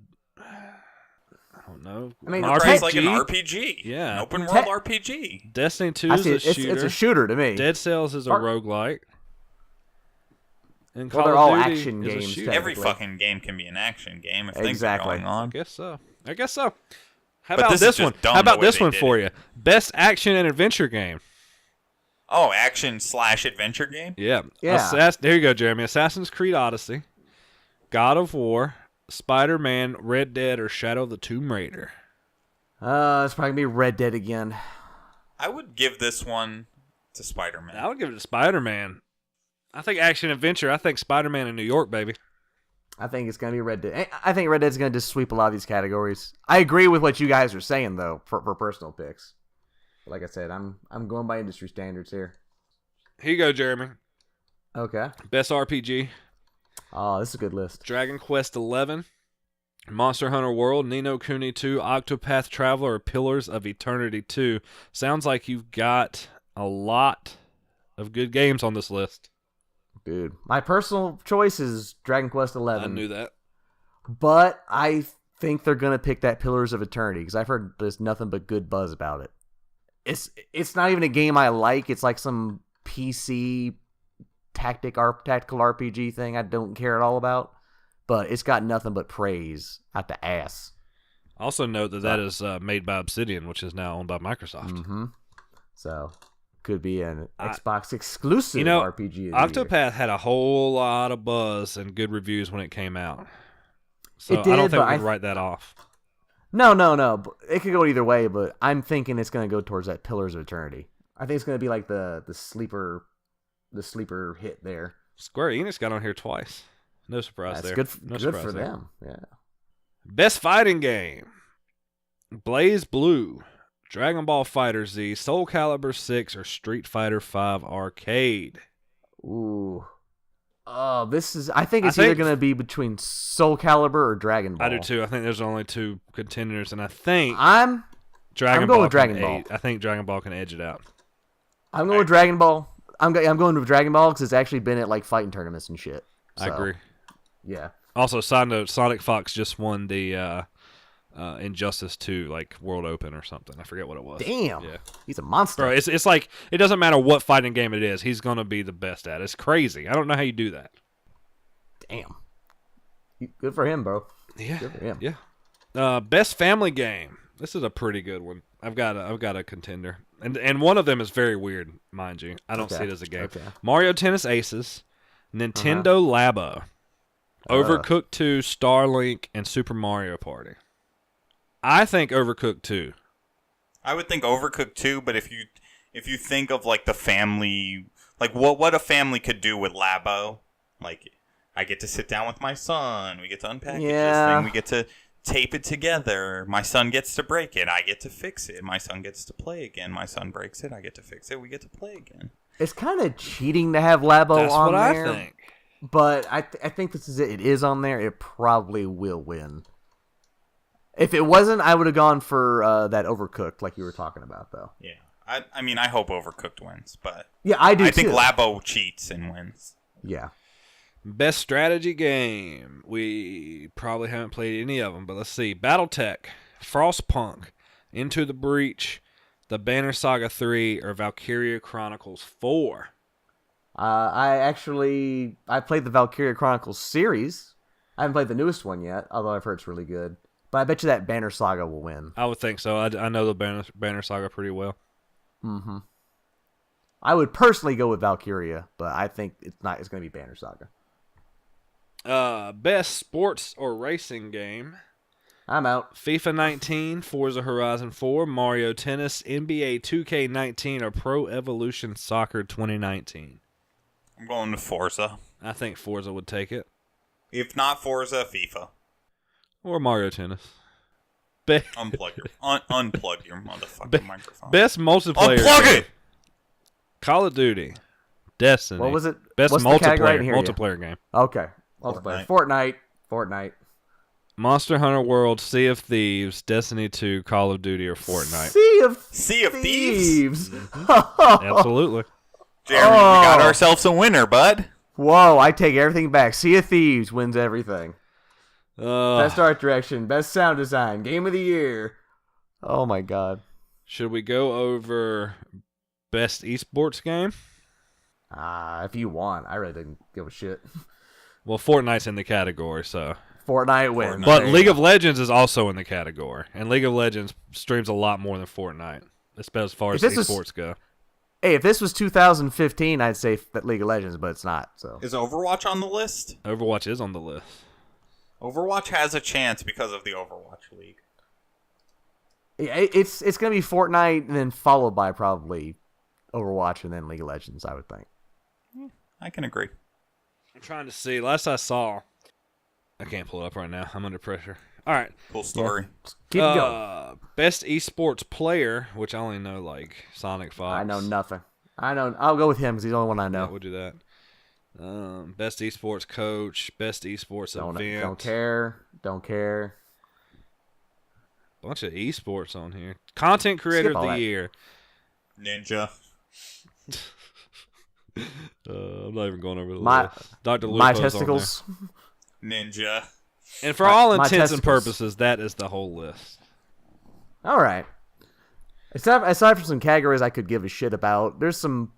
don't know. I mean, Far Cry's like an RPG. Yeah. An open world RPG. Destiny 2 is a shooter. It's a shooter to me. Dead Cells is a roguelike. And Well, Call they're of all Duty action is a games, shooter. Every technically. fucking game can be an action game if Exactly. things are going on. I guess so. How But about this is this just one? dumb How about the way this they one did for it. you? Best action and adventure game. Oh, action/adventure game? Yeah. Yeah. There you go, Jeremy. Assassin's Creed Odyssey, God of War, Spider-Man, Red Dead, or Shadow of the Tomb Raider. It's probably gonna be Red Dead again. I would give this one to Spider-Man. I would give it to Spider-Man. I think action-adventure. I think Spider-Man in New York, baby. I think it's gonna be Red Dead. I think Red Dead's gonna just sweep a lot of these categories. I agree with what you guys are saying though for personal picks. But like I said, I'm going by industry standards here. Here you go, Jeremy. Okay. Best RPG. Oh, this is a good list. Dragon Quest XI, Monster Hunter World, Ni no Kuni 2, Octopath Traveler, or Pillars of Eternity 2. Sounds like you've got a lot of good games on this list. Dude, my personal choice is Dragon Quest XI. I knew that. But I think they're gonna pick that Pillars of Eternity because I've heard there's nothing but good buzz about it. It's not even a game I like. It's like some PC tactical RPG thing I don't care at all about. But it's got nothing but praise out the ass. Also note that is made by Obsidian, which is now owned by Microsoft. Mm-hmm. So could be an Xbox exclusive RPG. Of the year. Octopath had a whole lot of buzz and good reviews when it came out. So It did, I don't think but we can write that off. No. It could go either way, but I'm thinking it's going to go towards that Pillars of Eternity. I think it's going to be like the sleeper hit there. Square Enix got on here twice. No surprise That's there. good. No Good surprise for there. them. Yeah. Best fighting game: Blaze Blue, Dragon Ball Fighter Z, Soul Calibur 6, or Street Fighter 5 Arcade. Ooh. Oh, this is. I think it's either going to be between Soul Calibur or Dragon Ball. I do too. I think there's only two contenders, and I think I'm Dragon going Ball with Dragon Ball. I think Dragon Ball can edge it out. I'm going with Dragon Ball. I'm going with Dragon Ball because it's actually been at like fighting tournaments and shit. I So, agree. Yeah. Also, side note: Sonic Fox just won the Injustice 2 like World Open or something. I forget what it was. Damn. Yeah. He's a monster. Bro, it's like it doesn't matter what fighting game it is. He's gonna be the best at it. It's crazy. I don't know how you do that. Damn. Good for him, bro. Yeah. Good for him. Yeah. Best family game. This is a pretty good one. I've got a contender, and one of them is very weird, mind you. I don't see it as a game. Okay. Mario Tennis Aces, Nintendo Labo, Overcooked 2, Starlink, and Super Mario Party. I think Overcooked 2. I would think Overcooked 2, but if you think of like the family, like what a family could do with Labo, like I get to sit down with my son, we get to unpackage this thing, we get to tape it together, my son gets to break it, I get to fix it, my son gets to play again, my son breaks it, I get to fix it, we get to play again. It's kind of cheating to have Labo That's on what there. I think. But I think this is it. It is on there. It probably will win. If it wasn't, I would have gone for that Overcooked, like you were talking about, though. Yeah, I mean, I hope Overcooked wins, but Yeah, I do. I think too. Labo cheats and wins. Yeah. Best strategy game. We probably haven't played any of them, but let's see. Battletech, Frostpunk, Into the Breach, The Banner Saga 3, or Valkyria Chronicles 4. I played the Valkyria Chronicles series. I haven't played the newest one yet, although I've heard it's really good. But I bet you that Banner Saga will win. I would think so. I know the Banner Saga pretty well. Mm-hmm. I would personally go with Valkyria, but I think it's going to be Banner Saga. Best sports or racing game. I'm out. FIFA 19, Forza Horizon 4, Mario Tennis, NBA 2K19, or Pro Evolution Soccer 2019. I'm going to Forza. I think Forza would take it. If not Forza, FIFA. Or Mario Tennis. Unplug your motherfucking microphone. Best multiplayer Unplug game. it! Call of Duty. Destiny. What was it? Best What's the category? I multiplayer didn't hear you. multiplayer game. Okay. Multiplayer. Fortnite. Monster Hunter World, Sea of Thieves, Destiny 2, Call of Duty, or Fortnite. Sea of Thieves? Thieves. Absolutely. Jeremy, we got ourselves a winner, bud. Whoa, I take everything back. Sea of Thieves wins everything. Best art direction, best sound design, game of the year. Oh my god. Should we go over best esports game? If you want. I really didn't give a shit. Well, Fortnite's in the category, so. Fortnite wins. But League of Legends is also in the category. And League of Legends streams a lot more than Fortnite, especially as far as esports go. Hey, if this was 2015, I'd say that League of Legends, but it's not. So is Overwatch on the list? Overwatch is on the list. Overwatch has a chance because of the Overwatch League. Yeah, it's going to be Fortnite and then followed by probably Overwatch and then League of Legends, I would think. I can agree. I'm trying to see. Last I saw, I can't pull it up right now. I'm under pressure. All right. Cool story. Yeah. Keep going. Best esports player, which I only know like Sonic Fox. I know nothing. I'll go with him because he's the only one I know. Yeah, we'll do that. Best esports coach, best esports event. Don't care. Bunch of esports on here. Content creator of the year. Ninja. I'm not even going over the list. Dr. Lupo's my testicles. Ninja. And for all intents and purposes, that is the whole list. All right. Aside from some categories I could give a shit about, there's some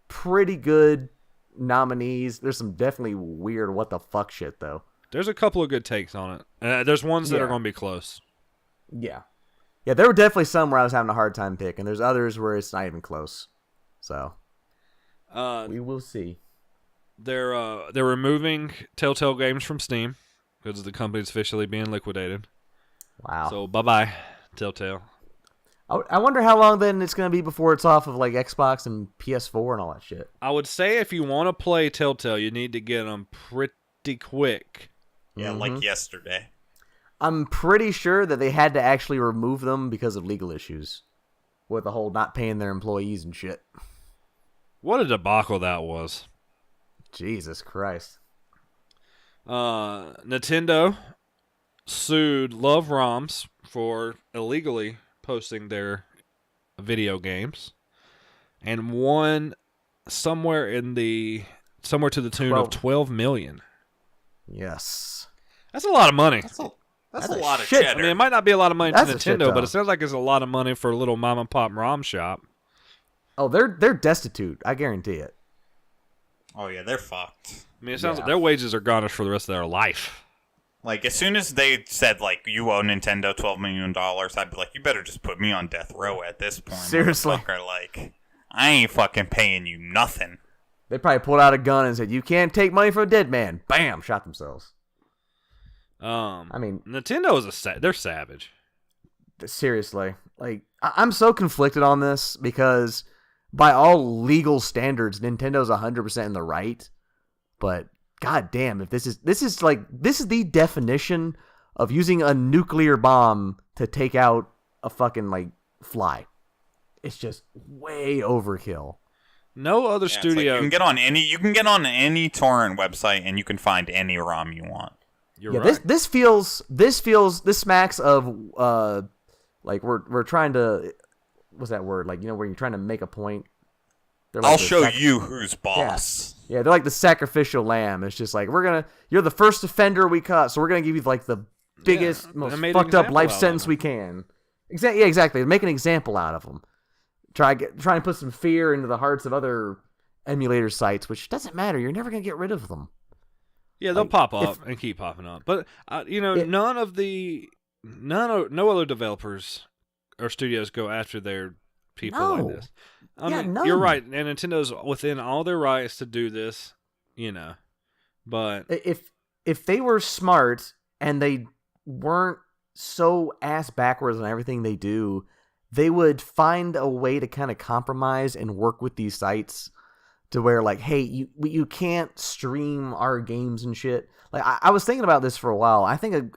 pretty good nominees. There's some definitely weird what the fuck shit, though. There's a couple of good takes on it. There's ones that are going to be close. Yeah. Yeah, there were definitely some where I was having a hard time picking. There's others where it's not even close. So, we will see. They're removing Telltale Games from Steam because the company's officially being liquidated. Wow. So, bye-bye, Telltale. I wonder how long then it's going to be before it's off of like Xbox and PS4 and all that shit. I would say if you want to play Telltale, you need to get them pretty quick. Yeah, like yesterday. I'm pretty sure that they had to actually remove them because of legal issues with the whole not paying their employees and shit. What a debacle that was. Jesus Christ. Nintendo sued Love ROMs for illegally posting their video games and won somewhere to the tune of $12 million. Yes. That's a lot of money. That's a lot of shit. cheddar. I mean, it might not be a lot of money to That's a shit Nintendo, ton. but it sounds like it's a lot of money for a little mom and pop ROM shop. Oh, they're destitute. I guarantee it. Oh, yeah, they're fucked. I mean, it sounds like their wages are garnished for the rest of their life. Like, as soon as they said, like, you owe Nintendo $12 million, I'd be like, you better just put me on death row at this point. Seriously. Like, I ain't fucking paying you nothing. They probably pulled out a gun and said, "You can't take money from a dead man." Bam! Shot themselves. I mean, Nintendo is they're savage. Seriously. Like, I'm so conflicted on this because by all legal standards, Nintendo's 100% in the right. But god damn, if this is the definition of using a nuclear bomb to take out a fucking like fly. It's just way overkill. No other studio. Like you can get on any torrent website and you can find any ROM you want. You're right. This smacks of like we're trying to, what's that word? Like, you know, where you're trying to make a point. Like I'll show you who's boss. Yeah, they're like the sacrificial lamb. It's just like, you're the first offender we caught, so we're gonna give you like the biggest, most fucked up life sentence we can. Exactly. Make an example out of them. Try and put some fear into the hearts of other emulator sites, which doesn't matter. You're never gonna get rid of them. Yeah, they'll pop up and keep popping up. But no other developers or studios go after their people like this. I mean, none. You're right, and Nintendo's within all their rights to do this, But if they were smart and they weren't so ass backwards on everything they do, they would find a way to kind of compromise and work with these sites to where, like, hey, you can't stream our games and shit. Like, I was thinking about this for a while. I think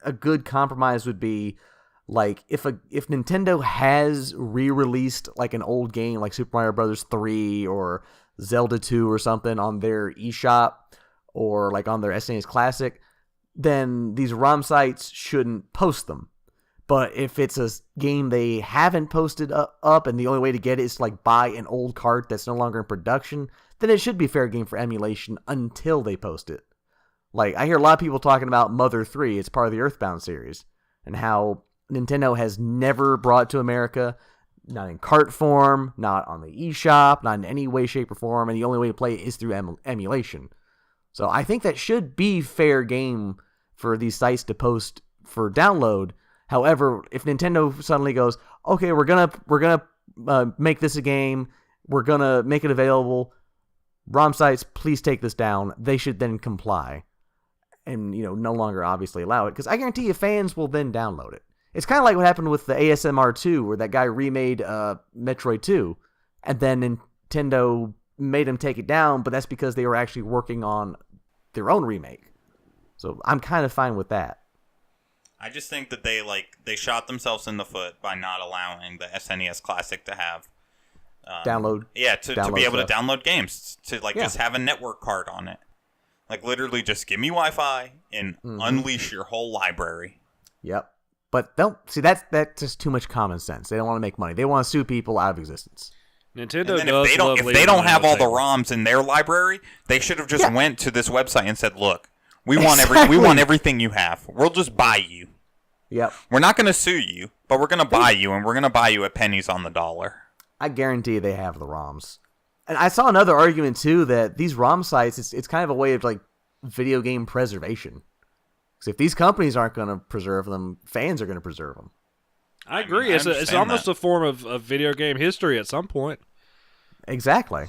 a good compromise would be, like, if Nintendo has re-released like an old game like Super Mario Bros. 3 or Zelda 2 or something on their eShop or like on their SNES Classic, then these ROM sites shouldn't post them. But if it's a game they haven't posted up and the only way to get it is to like buy an old cart that's no longer in production, then it should be fair game for emulation until they post it. Like, I hear a lot of people talking about Mother 3, it's part of the Earthbound series, and how Nintendo has never brought it to America, not in cart form, not on the eShop, not in any way, shape, or form, and the only way to play it is through emulation. So I think that should be fair game for these sites to post for download. However, if Nintendo suddenly goes, okay, we're gonna make this a game, we're gonna make it available, ROM sites, please take this down, they should then comply. And, no longer obviously allow it. Because I guarantee you fans will then download it. It's kind of like what happened with the ASMR 2, where that guy remade Metroid 2. And then Nintendo made him take it down, but that's because they were actually working on their own remake. So I'm kind of fine with that. I just think that they shot themselves in the foot by not allowing the SNES Classic to have... download. Yeah, to be able to download games. To just have a network card on it. Like, literally, just give me Wi-Fi and unleash your whole library. Yep. But that's just too much common sense. They don't want to make money. They want to sue people out of existence. Nintendo and then if they don't have all the ROMs in their library, they should have just went to this website and said, "Look, we want everything you have. We'll just buy you. Yep. We're not going to sue you, but we're going to buy you, and we're going to buy you at pennies on the dollar." I guarantee they have the ROMs. And I saw another argument, too, that these ROM sites, it's kind of a way of, like, video game preservation. Because if these companies aren't going to preserve them, fans are going to preserve them. I agree. It's almost a form of video game history at some point. Exactly.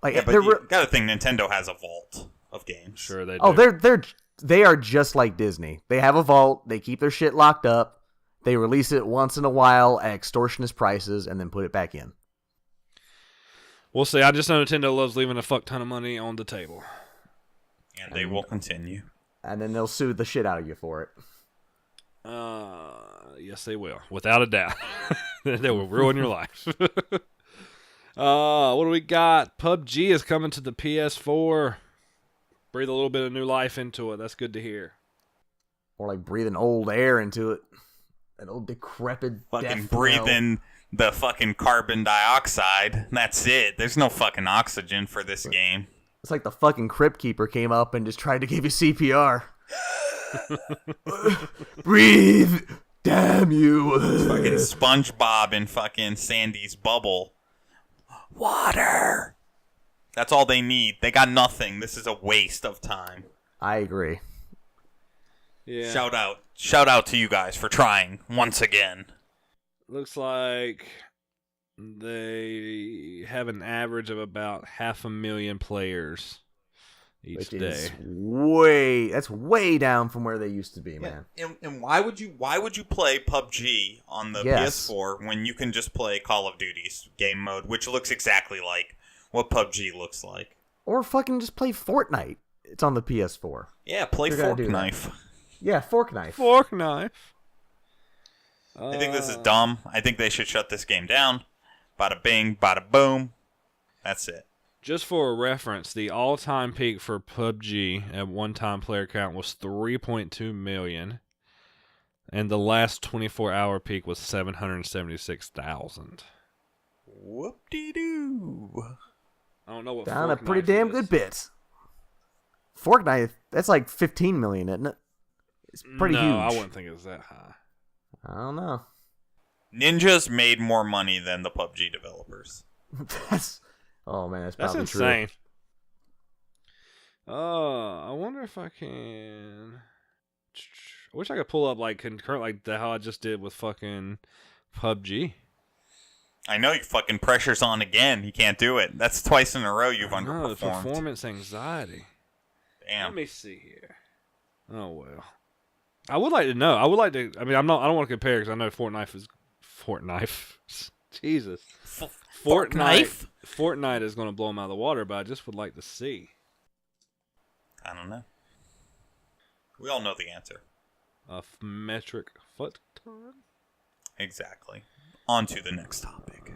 Like, yeah, but you got to think Nintendo has a vault of games. Sure, they do. Oh, they are just like Disney. They have a vault. They keep their shit locked up. They release it once in a while at extortionist prices and then put it back in. We'll see. I just know Nintendo loves leaving a fuck ton of money on the table. And they will continue. And then they'll sue the shit out of you for it. Yes, they will. Without a doubt. They will ruin your life. What do we got? PUBG is coming to the PS4. Breathe a little bit of new life into it. That's good to hear. Or like breathing old air into it. An old decrepit fucking breathing the fucking carbon dioxide. That's it. There's no fucking oxygen for this game. It's like the fucking Crypt Keeper came up and just tried to give you CPR. Breathe! Damn you! Fucking SpongeBob and fucking Sandy's bubble. Water! That's all they need. They got nothing. This is a waste of time. I agree. Yeah. Shout out to you guys for trying once again. Looks like they have an average of about 500,000 players each day. That's way down from where they used to be, man. And why would you play PUBG on the PS4 when you can just play Call of Duty's game mode, which looks exactly like what PUBG looks like? Or fucking just play Fortnite. It's on the PS4. Yeah, play Fork Knife. Yeah, Fork Knife. Fork Knife. I think this is dumb. I think they should shut this game down. Bada bing, bada boom. That's it. Just for a reference, the all-time peak for PUBG at one-time player count was 3.2 million, and the last 24-hour peak was 776,000. Whoop-de-doo. I don't know what down Fork a pretty Knife damn is. good bit. Fork Knife, that's like 15 million, isn't it? It's pretty huge. No, I wouldn't think it was that high. I don't know. Ninjas made more money than the PUBG developers. Oh man, that's probably insane. True. I wonder if I can. I wish I could pull up like concurrent, like how I just did with fucking PUBG. I know, you fucking pressure's on again. You can't do it. That's twice in a row you've underperformed. The performance anxiety. Damn. Let me see here. Oh well. I would like to know. I would like to. I mean, I don't want to compare because I know Fortnite is Jesus. Fortnite is going to blow them out of the water, but I just would like to see. I don't know. We all know the answer. A metric foot ton? Exactly. On to the next topic.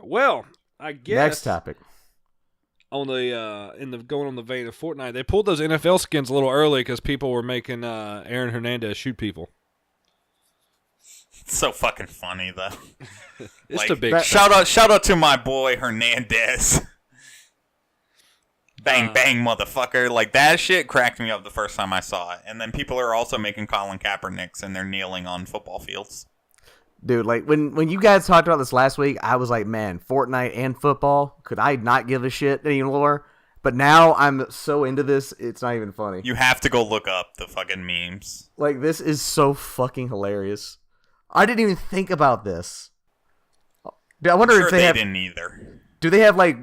Well, I guess. Next topic. on the going on the vein of Fortnite, they pulled those NFL skins a little early because people were making Aaron Hernandez shoot people. It's so fucking funny though. It's like, the big shout out to my boy Hernandez. Bang bang motherfucker. Like that shit cracked me up the first time I saw it. And then people are also making Colin Kaepernicks and they're kneeling on football fields. Dude, like when you guys talked about this last week, I was like, man, Fortnite and football, could I not give a shit anymore? But now I'm so into this, it's not even funny. You have to go look up the fucking memes. Like, this is so fucking hilarious. I didn't even think about this. Dude, I wonder if they didn't either. Do they have like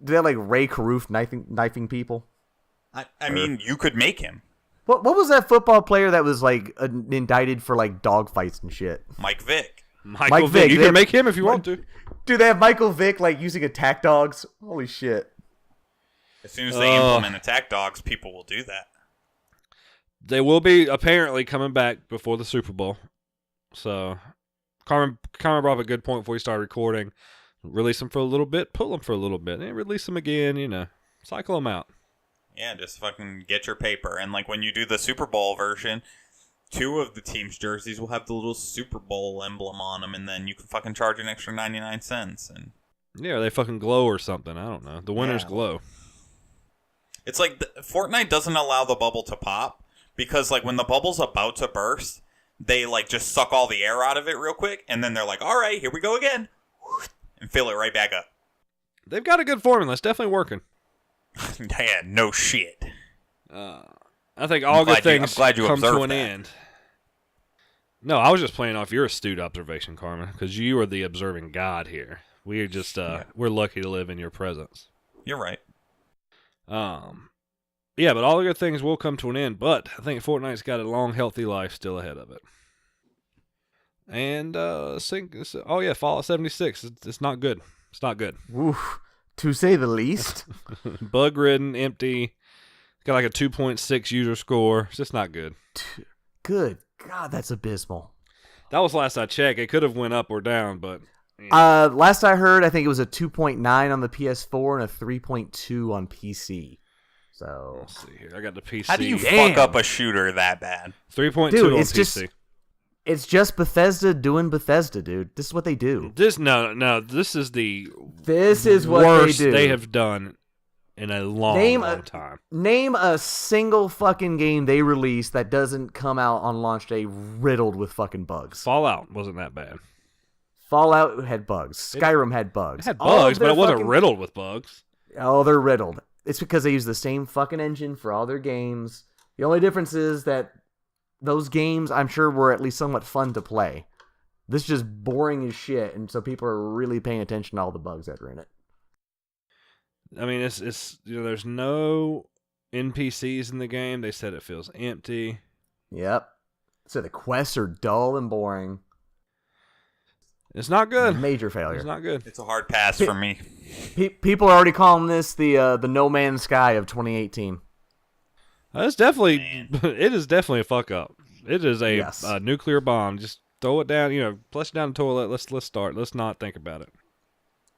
Ray Caruth knifing people? I mean, you could make him. What was that football player that was like indicted for like dog fights and shit? Mike Vick. Michael Vick. You can make him if you want to. Do they have Michael Vick like using attack dogs? Holy shit. As soon as they implement attack dogs, people will do that. They will be apparently coming back before the Super Bowl. So, Carmen brought up a good point before we started recording. Release them for a little bit, pull them for a little bit, and release them again, cycle them out. Yeah, just fucking get your paper. And like when you do the Super Bowl version, 2 of the team's jerseys will have the little Super Bowl emblem on them, and then you can fucking charge an extra 99 cents. And yeah, they fucking glow or something. I don't know. The winners glow. It's like Fortnite doesn't allow the bubble to pop because like when the bubble's about to burst, they like just suck all the air out of it real quick, and then they're like, all right, here we go again, and fill it right back up. They've got a good formula. It's definitely working. Yeah, no shit. I think all good things come to an that. end. No, I was just playing off your astute observation, Carmen, because you are the observing God here. We are just we're lucky to live in your presence. You're right. Yeah, but all the good things will come to an end. But I think Fortnite's got a long, healthy life still ahead of it. And Fallout 76. It's not good. It's not good. Oof, to say the least. Bug-ridden, empty. Got like a 2.6 user score. It's just not good. Good God, that's abysmal. That was last I checked. It could have went up or down, but... Yeah. Last I heard, I think it was a 2.9 on the PS4 and a 3.2 on PC. So... Let's see here. I got the PC. How do you fuck up a shooter that bad? 3.2 on PC. It's just Bethesda doing Bethesda, dude. This is what they do. This is the worst they have done in a long time. Name a single fucking game they released that doesn't come out on launch day riddled with fucking bugs. Fallout wasn't that bad. Fallout had bugs. Skyrim had bugs. It had bugs, but it wasn't riddled with bugs. Oh, they're riddled. It's because they use the same fucking engine for all their games. The only difference is that those games, I'm sure, were at least somewhat fun to play. This is just boring as shit, and so people are really paying attention to all the bugs that are in it. I mean, it's there's no NPCs in the game. They said it feels empty. Yep. So the quests are dull and boring. It's not good. Major failure. It's not good. It's a hard pass for me. People are already calling this the No Man's Sky of 2018. It's definitely it is definitely a fuck up. It is a nuclear bomb. Just throw it down. Flush it down the toilet. Let's start. Let's not think about it.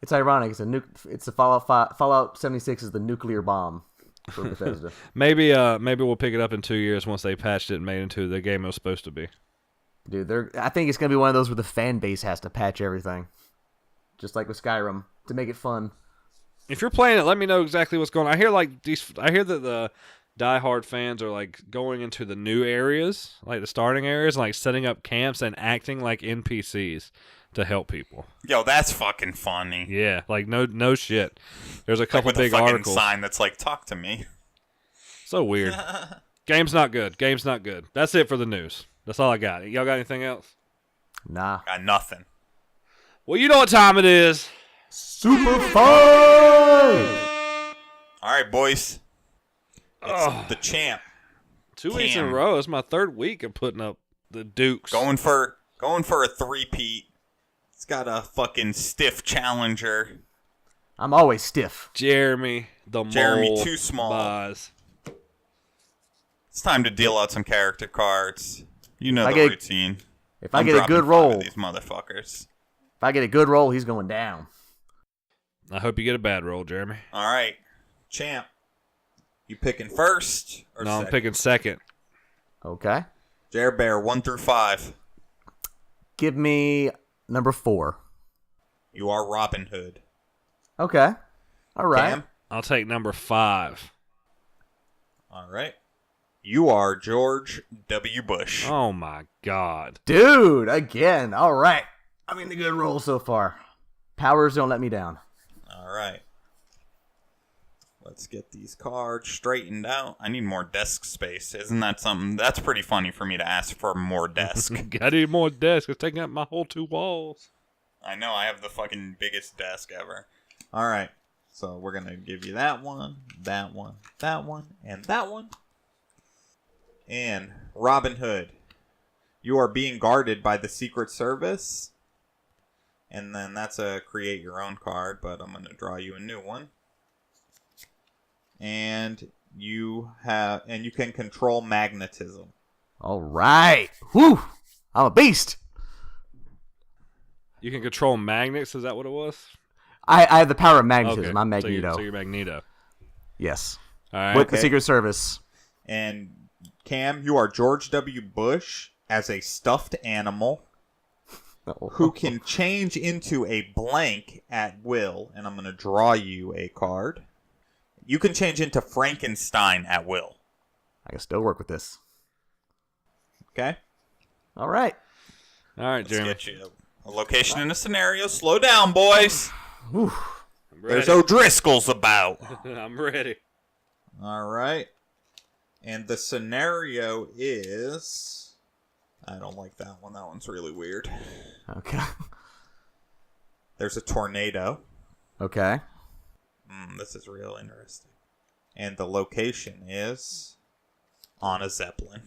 It's ironic. It's a Fallout 76 is the nuclear bomb for Bethesda. Maybe we'll pick it up in 2 years once they patched it and made it into the game it was supposed to be. Dude, I think it's gonna be one of those where the fan base has to patch everything, just like with Skyrim, to make it fun. If you're playing it, let me know exactly what's going on. I hear that the diehard fans are like going into the new areas, like the starting areas, and like setting up camps and acting like NPCs to help people. Yo, that's fucking funny. Yeah, like no shit. There's a couple with big a fucking articles. sign that's like, talk to me. So weird. Game's not good. That's it for the news. That's all I got. Y'all got anything else? Nah. Got nothing. Well, you know what time it is. SuperFight! All right, boys. It's the champ. 2 weeks in a row. It's my third week of putting up the Dukes. Going for a three-peat. It's got a fucking stiff challenger. I'm always stiff. Jeremy Jeremy too small. Buys. It's time to deal out some character cards. You know the routine. If I get a good roll, these motherfuckers. If I get a good roll, he's going down. I hope you get a bad roll, Jeremy. All right. Champ, you picking first or No, second? I'm picking second. Okay. Jer Bear, 1 through 5. Give me number 4. You are Robin Hood. Okay. All right. Cam? I'll take number 5. All right. You are George W. Bush. Oh my God. Dude, again. All right. I'm in a good roll so far. Powers don't let me down. All right. Let's get these cards straightened out. I need more desk space. Isn't that something? That's pretty funny for me to ask for more desk. I need more desks. It's taking up my whole 2 walls. I know, I have the fucking biggest desk ever. All right. So we're going to give you that one, that one, that one, and that one. And Robin Hood, you are being guarded by the Secret Service. And then that's a create your own card, but I'm going to draw you a new one. And you can control magnetism. All right. Whew. I'm a beast. You can control magnets. Is that what it was? I have the power of magnetism. Okay. I'm Magneto. So you're Magneto. Yes. All right. With the Secret Service. And Cam, you are George W. Bush as a stuffed animal who can change into a blank at will. And I'm going to draw you a card. You can change into Frankenstein at will. I can still work with this. Okay? All right. All right, Let's Jeremy. get you a location and a scenario. Slow down, boys. Whew. There's O'Driscoll's about. I'm ready. All right. And the scenario is... I don't like that one. That one's really weird. Okay. There's a tornado. Okay. This is real interesting. And the location is on a Zeppelin.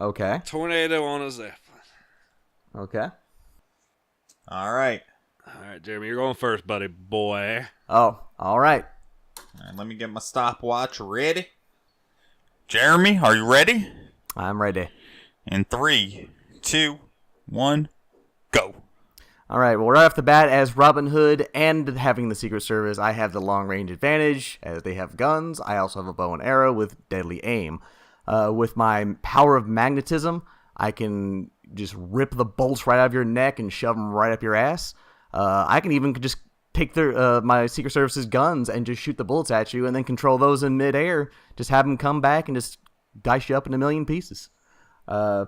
Okay. Tornado on a Zeppelin. Okay. All right. All right, Jeremy, you're going first, buddy boy. Oh, all right. All right, let me get my stopwatch ready. Jeremy, are you ready? I'm ready. In 3, 2, 1, go. All right. Well, right off the bat, as Robin Hood and having the Secret Service, I have the long range advantage. As they have guns, I also have a bow and arrow with deadly aim. With my power of magnetism, I can just rip the bolts right out of your neck and shove them right up your ass. I can even just take my Secret Service's guns and just shoot the bullets at you and then control those in midair. Just have them come back and just dice you up in a million pieces. I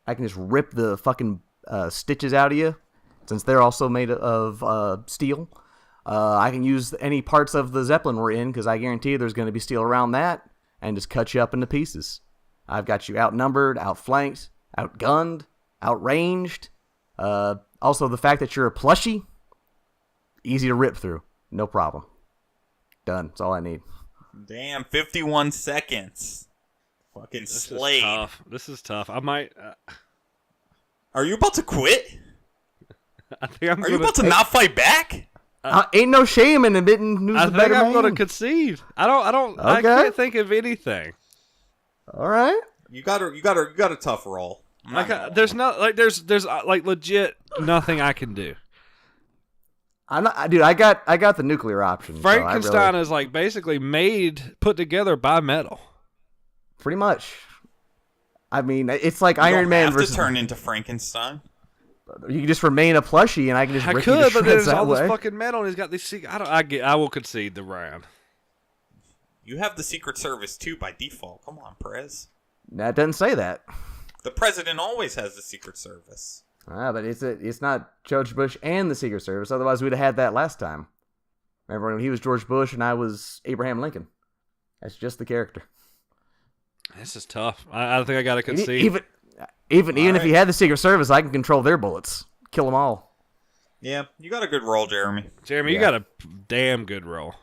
can just rip the fucking stitches out of you, since they're also made of steel. I can use any parts of the Zeppelin we're in, because I guarantee there's going to be steel around that, and just cut you up into pieces. I've got you outnumbered, outflanked, outgunned, outranged. Also, the fact that you're a plushie, easy to rip through. No problem. Done. That's all I need. Damn, 51 seconds. Fucking Slade. This is tough. I might... Are you about to quit? I think I'm Are you about to not fight back? Ain't no shame in admitting who's I the think better I'm going to man. concede. I Okay. can't think of anything. All right. You got a tough roll. There's legit nothing I can do. Dude, I got the nuclear option. so I Frankenstein really- is like basically put together by metal. pretty much. I mean, it's like You Iron don't Man have versus. to turn into Frankenstein. You can just remain a plushie, and I can just I rip you to could, but shreds there's that all way. this fucking metal, and he's got these. I will concede the round. You have the Secret Service too by default. Come on, Perez. That doesn't say that. The president always has the Secret Service. But it's not George Bush and the Secret Service. Otherwise, we'd have had that last time. Remember when he was George Bush and I was Abraham Lincoln? That's just the character. This is tough. I don't think I got to concede. Even if right. he had the Secret Service, I can control their bullets, kill them all. Yeah, you got a good roll, Jeremy. Jeremy, you got a damn good roll.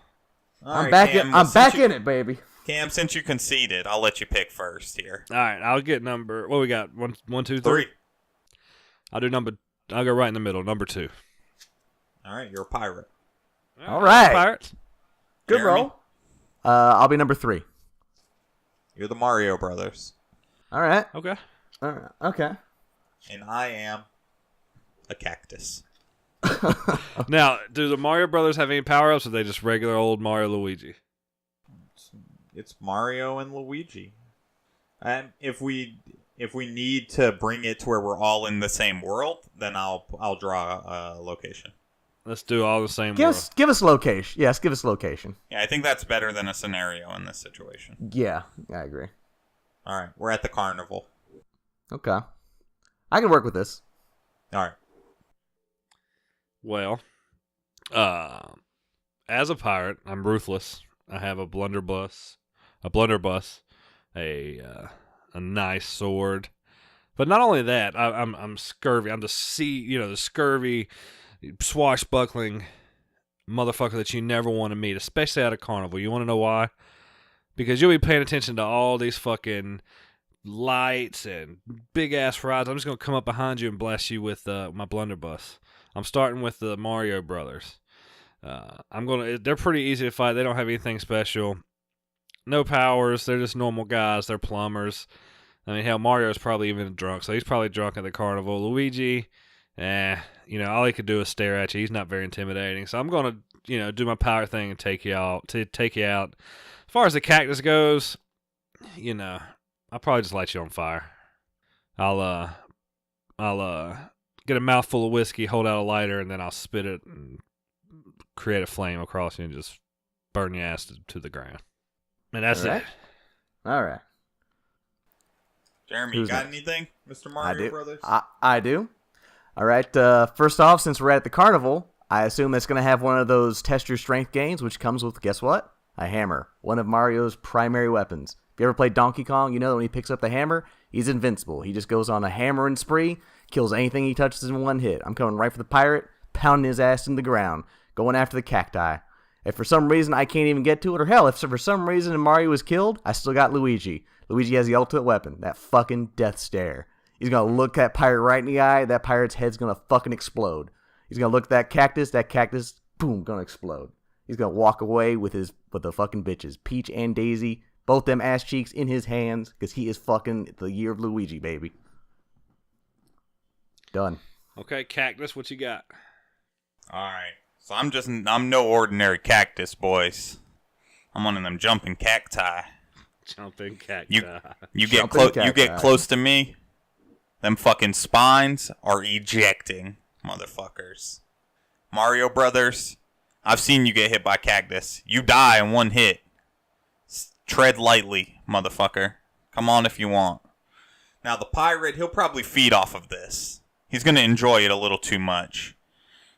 All I'm right, back. Cam, I'm since back you- in it, baby. Cam, since you conceded, I'll let you pick first here. All right, I'll get number. What we got? One, two, 3. three. I'll do number. I'll go right in the middle. Number 2. All right, you're a pirate. All right. Pirates. Good Jeremy? roll. I'll be number 3. You're the Mario Brothers. All right. Okay. All right. Okay. And I am a cactus. Now, do the Mario Brothers have any power-ups, or are they just regular old Mario Luigi? It's Mario and Luigi. And if we need to bring it to where we're all in the same world, then I'll draw a location. Let's do all the same Give world. us location. Yes, give us location. Yeah, I think that's better than a scenario in this situation. Yeah, I agree. All right, we're at the carnival. Okay. I can work with this. All right. Well, as a pirate, I'm ruthless. I have a blunderbuss, a nice sword. But not only that, I'm scurvy. I'm the scurvy, swashbuckling motherfucker that you never want to meet, especially at a carnival. You want to know why? Because you'll be paying attention to all these fucking lights and big ass rides. I'm just gonna come up behind you and blast you with my blunderbuss. I'm starting with the Mario Brothers. They're pretty easy to fight. They don't have anything special. No powers. They're just normal guys. They're plumbers. I mean, hell, Mario's probably even drunk, so he's probably drunk at the carnival. Luigi, all he could do is stare at you. He's not very intimidating. So I'm gonna, do my power thing and take you out. As far as the cactus goes, I'll probably just light you on fire. I'll get a mouthful of whiskey, hold out a lighter, and then I'll spit it and create a flame across you and just burn your ass to the ground. And that's it. All right. Jeremy, you got anything, Mr. Mario Brothers? I do. All right. First off, since we're at the carnival, I assume it's going to have one of those test your strength games, which comes with, guess what? A hammer. One of Mario's primary weapons. If you ever played Donkey Kong, you know that when he picks up the hammer, he's invincible. He just goes on a hammering spree, kills anything he touches in one hit. I'm coming right for the pirate, pounding his ass in the ground, going after the cacti. If for some reason I can't even get to it, or hell, if for some reason Mario was killed, I still got Luigi. Luigi has the ultimate weapon, that fucking death stare. He's going to look that pirate right in the eye, that pirate's head's going to fucking explode. He's going to look at that cactus, boom, going to explode. He's going to walk away with the fucking bitches, Peach and Daisy, both them ass cheeks in his hands, because he is fucking the year of Luigi, baby. Done. Okay, Cactus, what you got? All right. So I'm no ordinary cactus, boys. I'm one of them jumping cacti. Jumping cacti. You get close to me, them fucking spines are ejecting, motherfuckers. Mario Brothers, I've seen you get hit by cactus. You die in one hit. Tread lightly, motherfucker. Come on if you want. Now the pirate, he'll probably feed off of this. He's gonna enjoy it a little too much.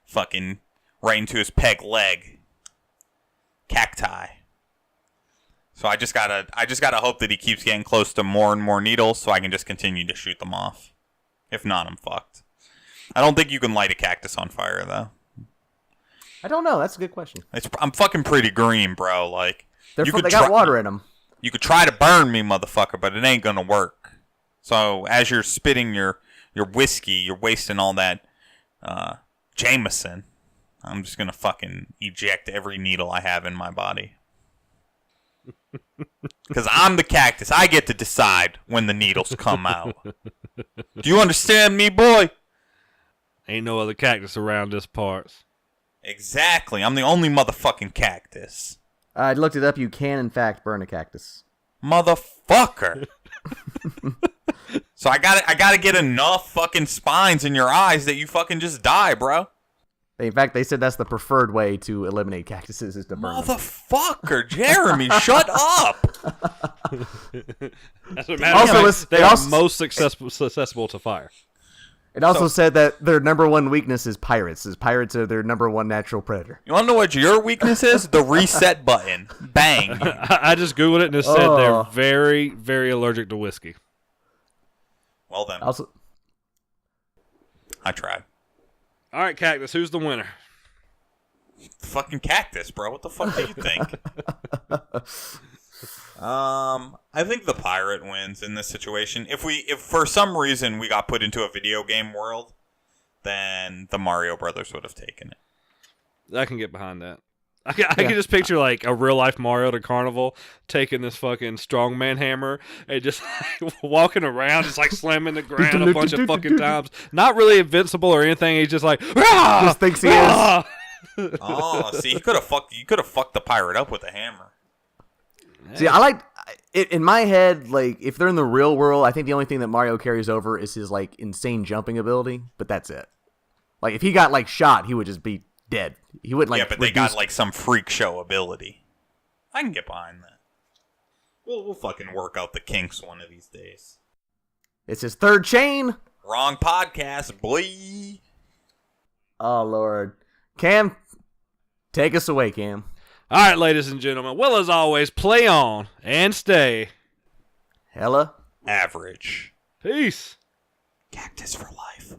Fucking right into his peg leg. Cacti. So I just gotta hope that he keeps getting close to more and more needles so I can just continue to shoot them off. If not, I'm fucked. I don't think you can light a cactus on fire, though. I don't know. That's a good question. I'm fucking pretty green, bro. Like, They got water in them. You could try to burn me, motherfucker, but it ain't gonna work. So as you're spitting your whiskey, you're wasting all that Jameson. I'm just gonna fucking eject every needle I have in my body. Because I'm the cactus. I get to decide when the needles come out. Do you understand me, boy? Ain't no other cactus around this parts. Exactly. I'm the only motherfucking cactus. I looked it up. You can, in fact, burn a cactus. Motherfucker. So I gotta get enough fucking spines in your eyes that you fucking just die, bro. In fact, they said that's the preferred way to eliminate cactuses is to burn them. Motherfucker, Jeremy, shut up. As a matter of fact, they are most susceptible to fire. It also said that their number one weakness is pirates. Pirates are their number one natural predator. You want to know what your weakness is? The reset button. Bang. I just Googled it and it said they're very, very allergic to whiskey. Well then. I tried. All right, Cactus, who's the winner? Fucking cactus, bro. What the fuck do you think? I think the pirate wins in this situation. If for some reason we got put into a video game world, then the Mario Brothers would have taken it. I can get behind that. I can just picture like a real life Mario at a carnival taking this fucking strongman hammer and just like, walking around, just like slamming the ground a bunch of fucking times. Not really invincible or anything. He's just like, Rah! Just thinks he is. Oh, see, you could have fucked the pirate up with a hammer. See, I like it in my head. Like, if they're in the real world, I think the only thing that Mario carries over is his like insane jumping ability. But that's it. Like, if he got like shot, he would just be dead. He wouldn't like. Yeah, but they got like some freak show ability. I can get behind that. We'll fucking work out the kinks one of these days. It's his third chain. Wrong podcast, boy. Oh Lord, Cam, take us away, Cam. All right, ladies and gentlemen. Well, as always, play on and stay Hella average. Peace. Cactus for life.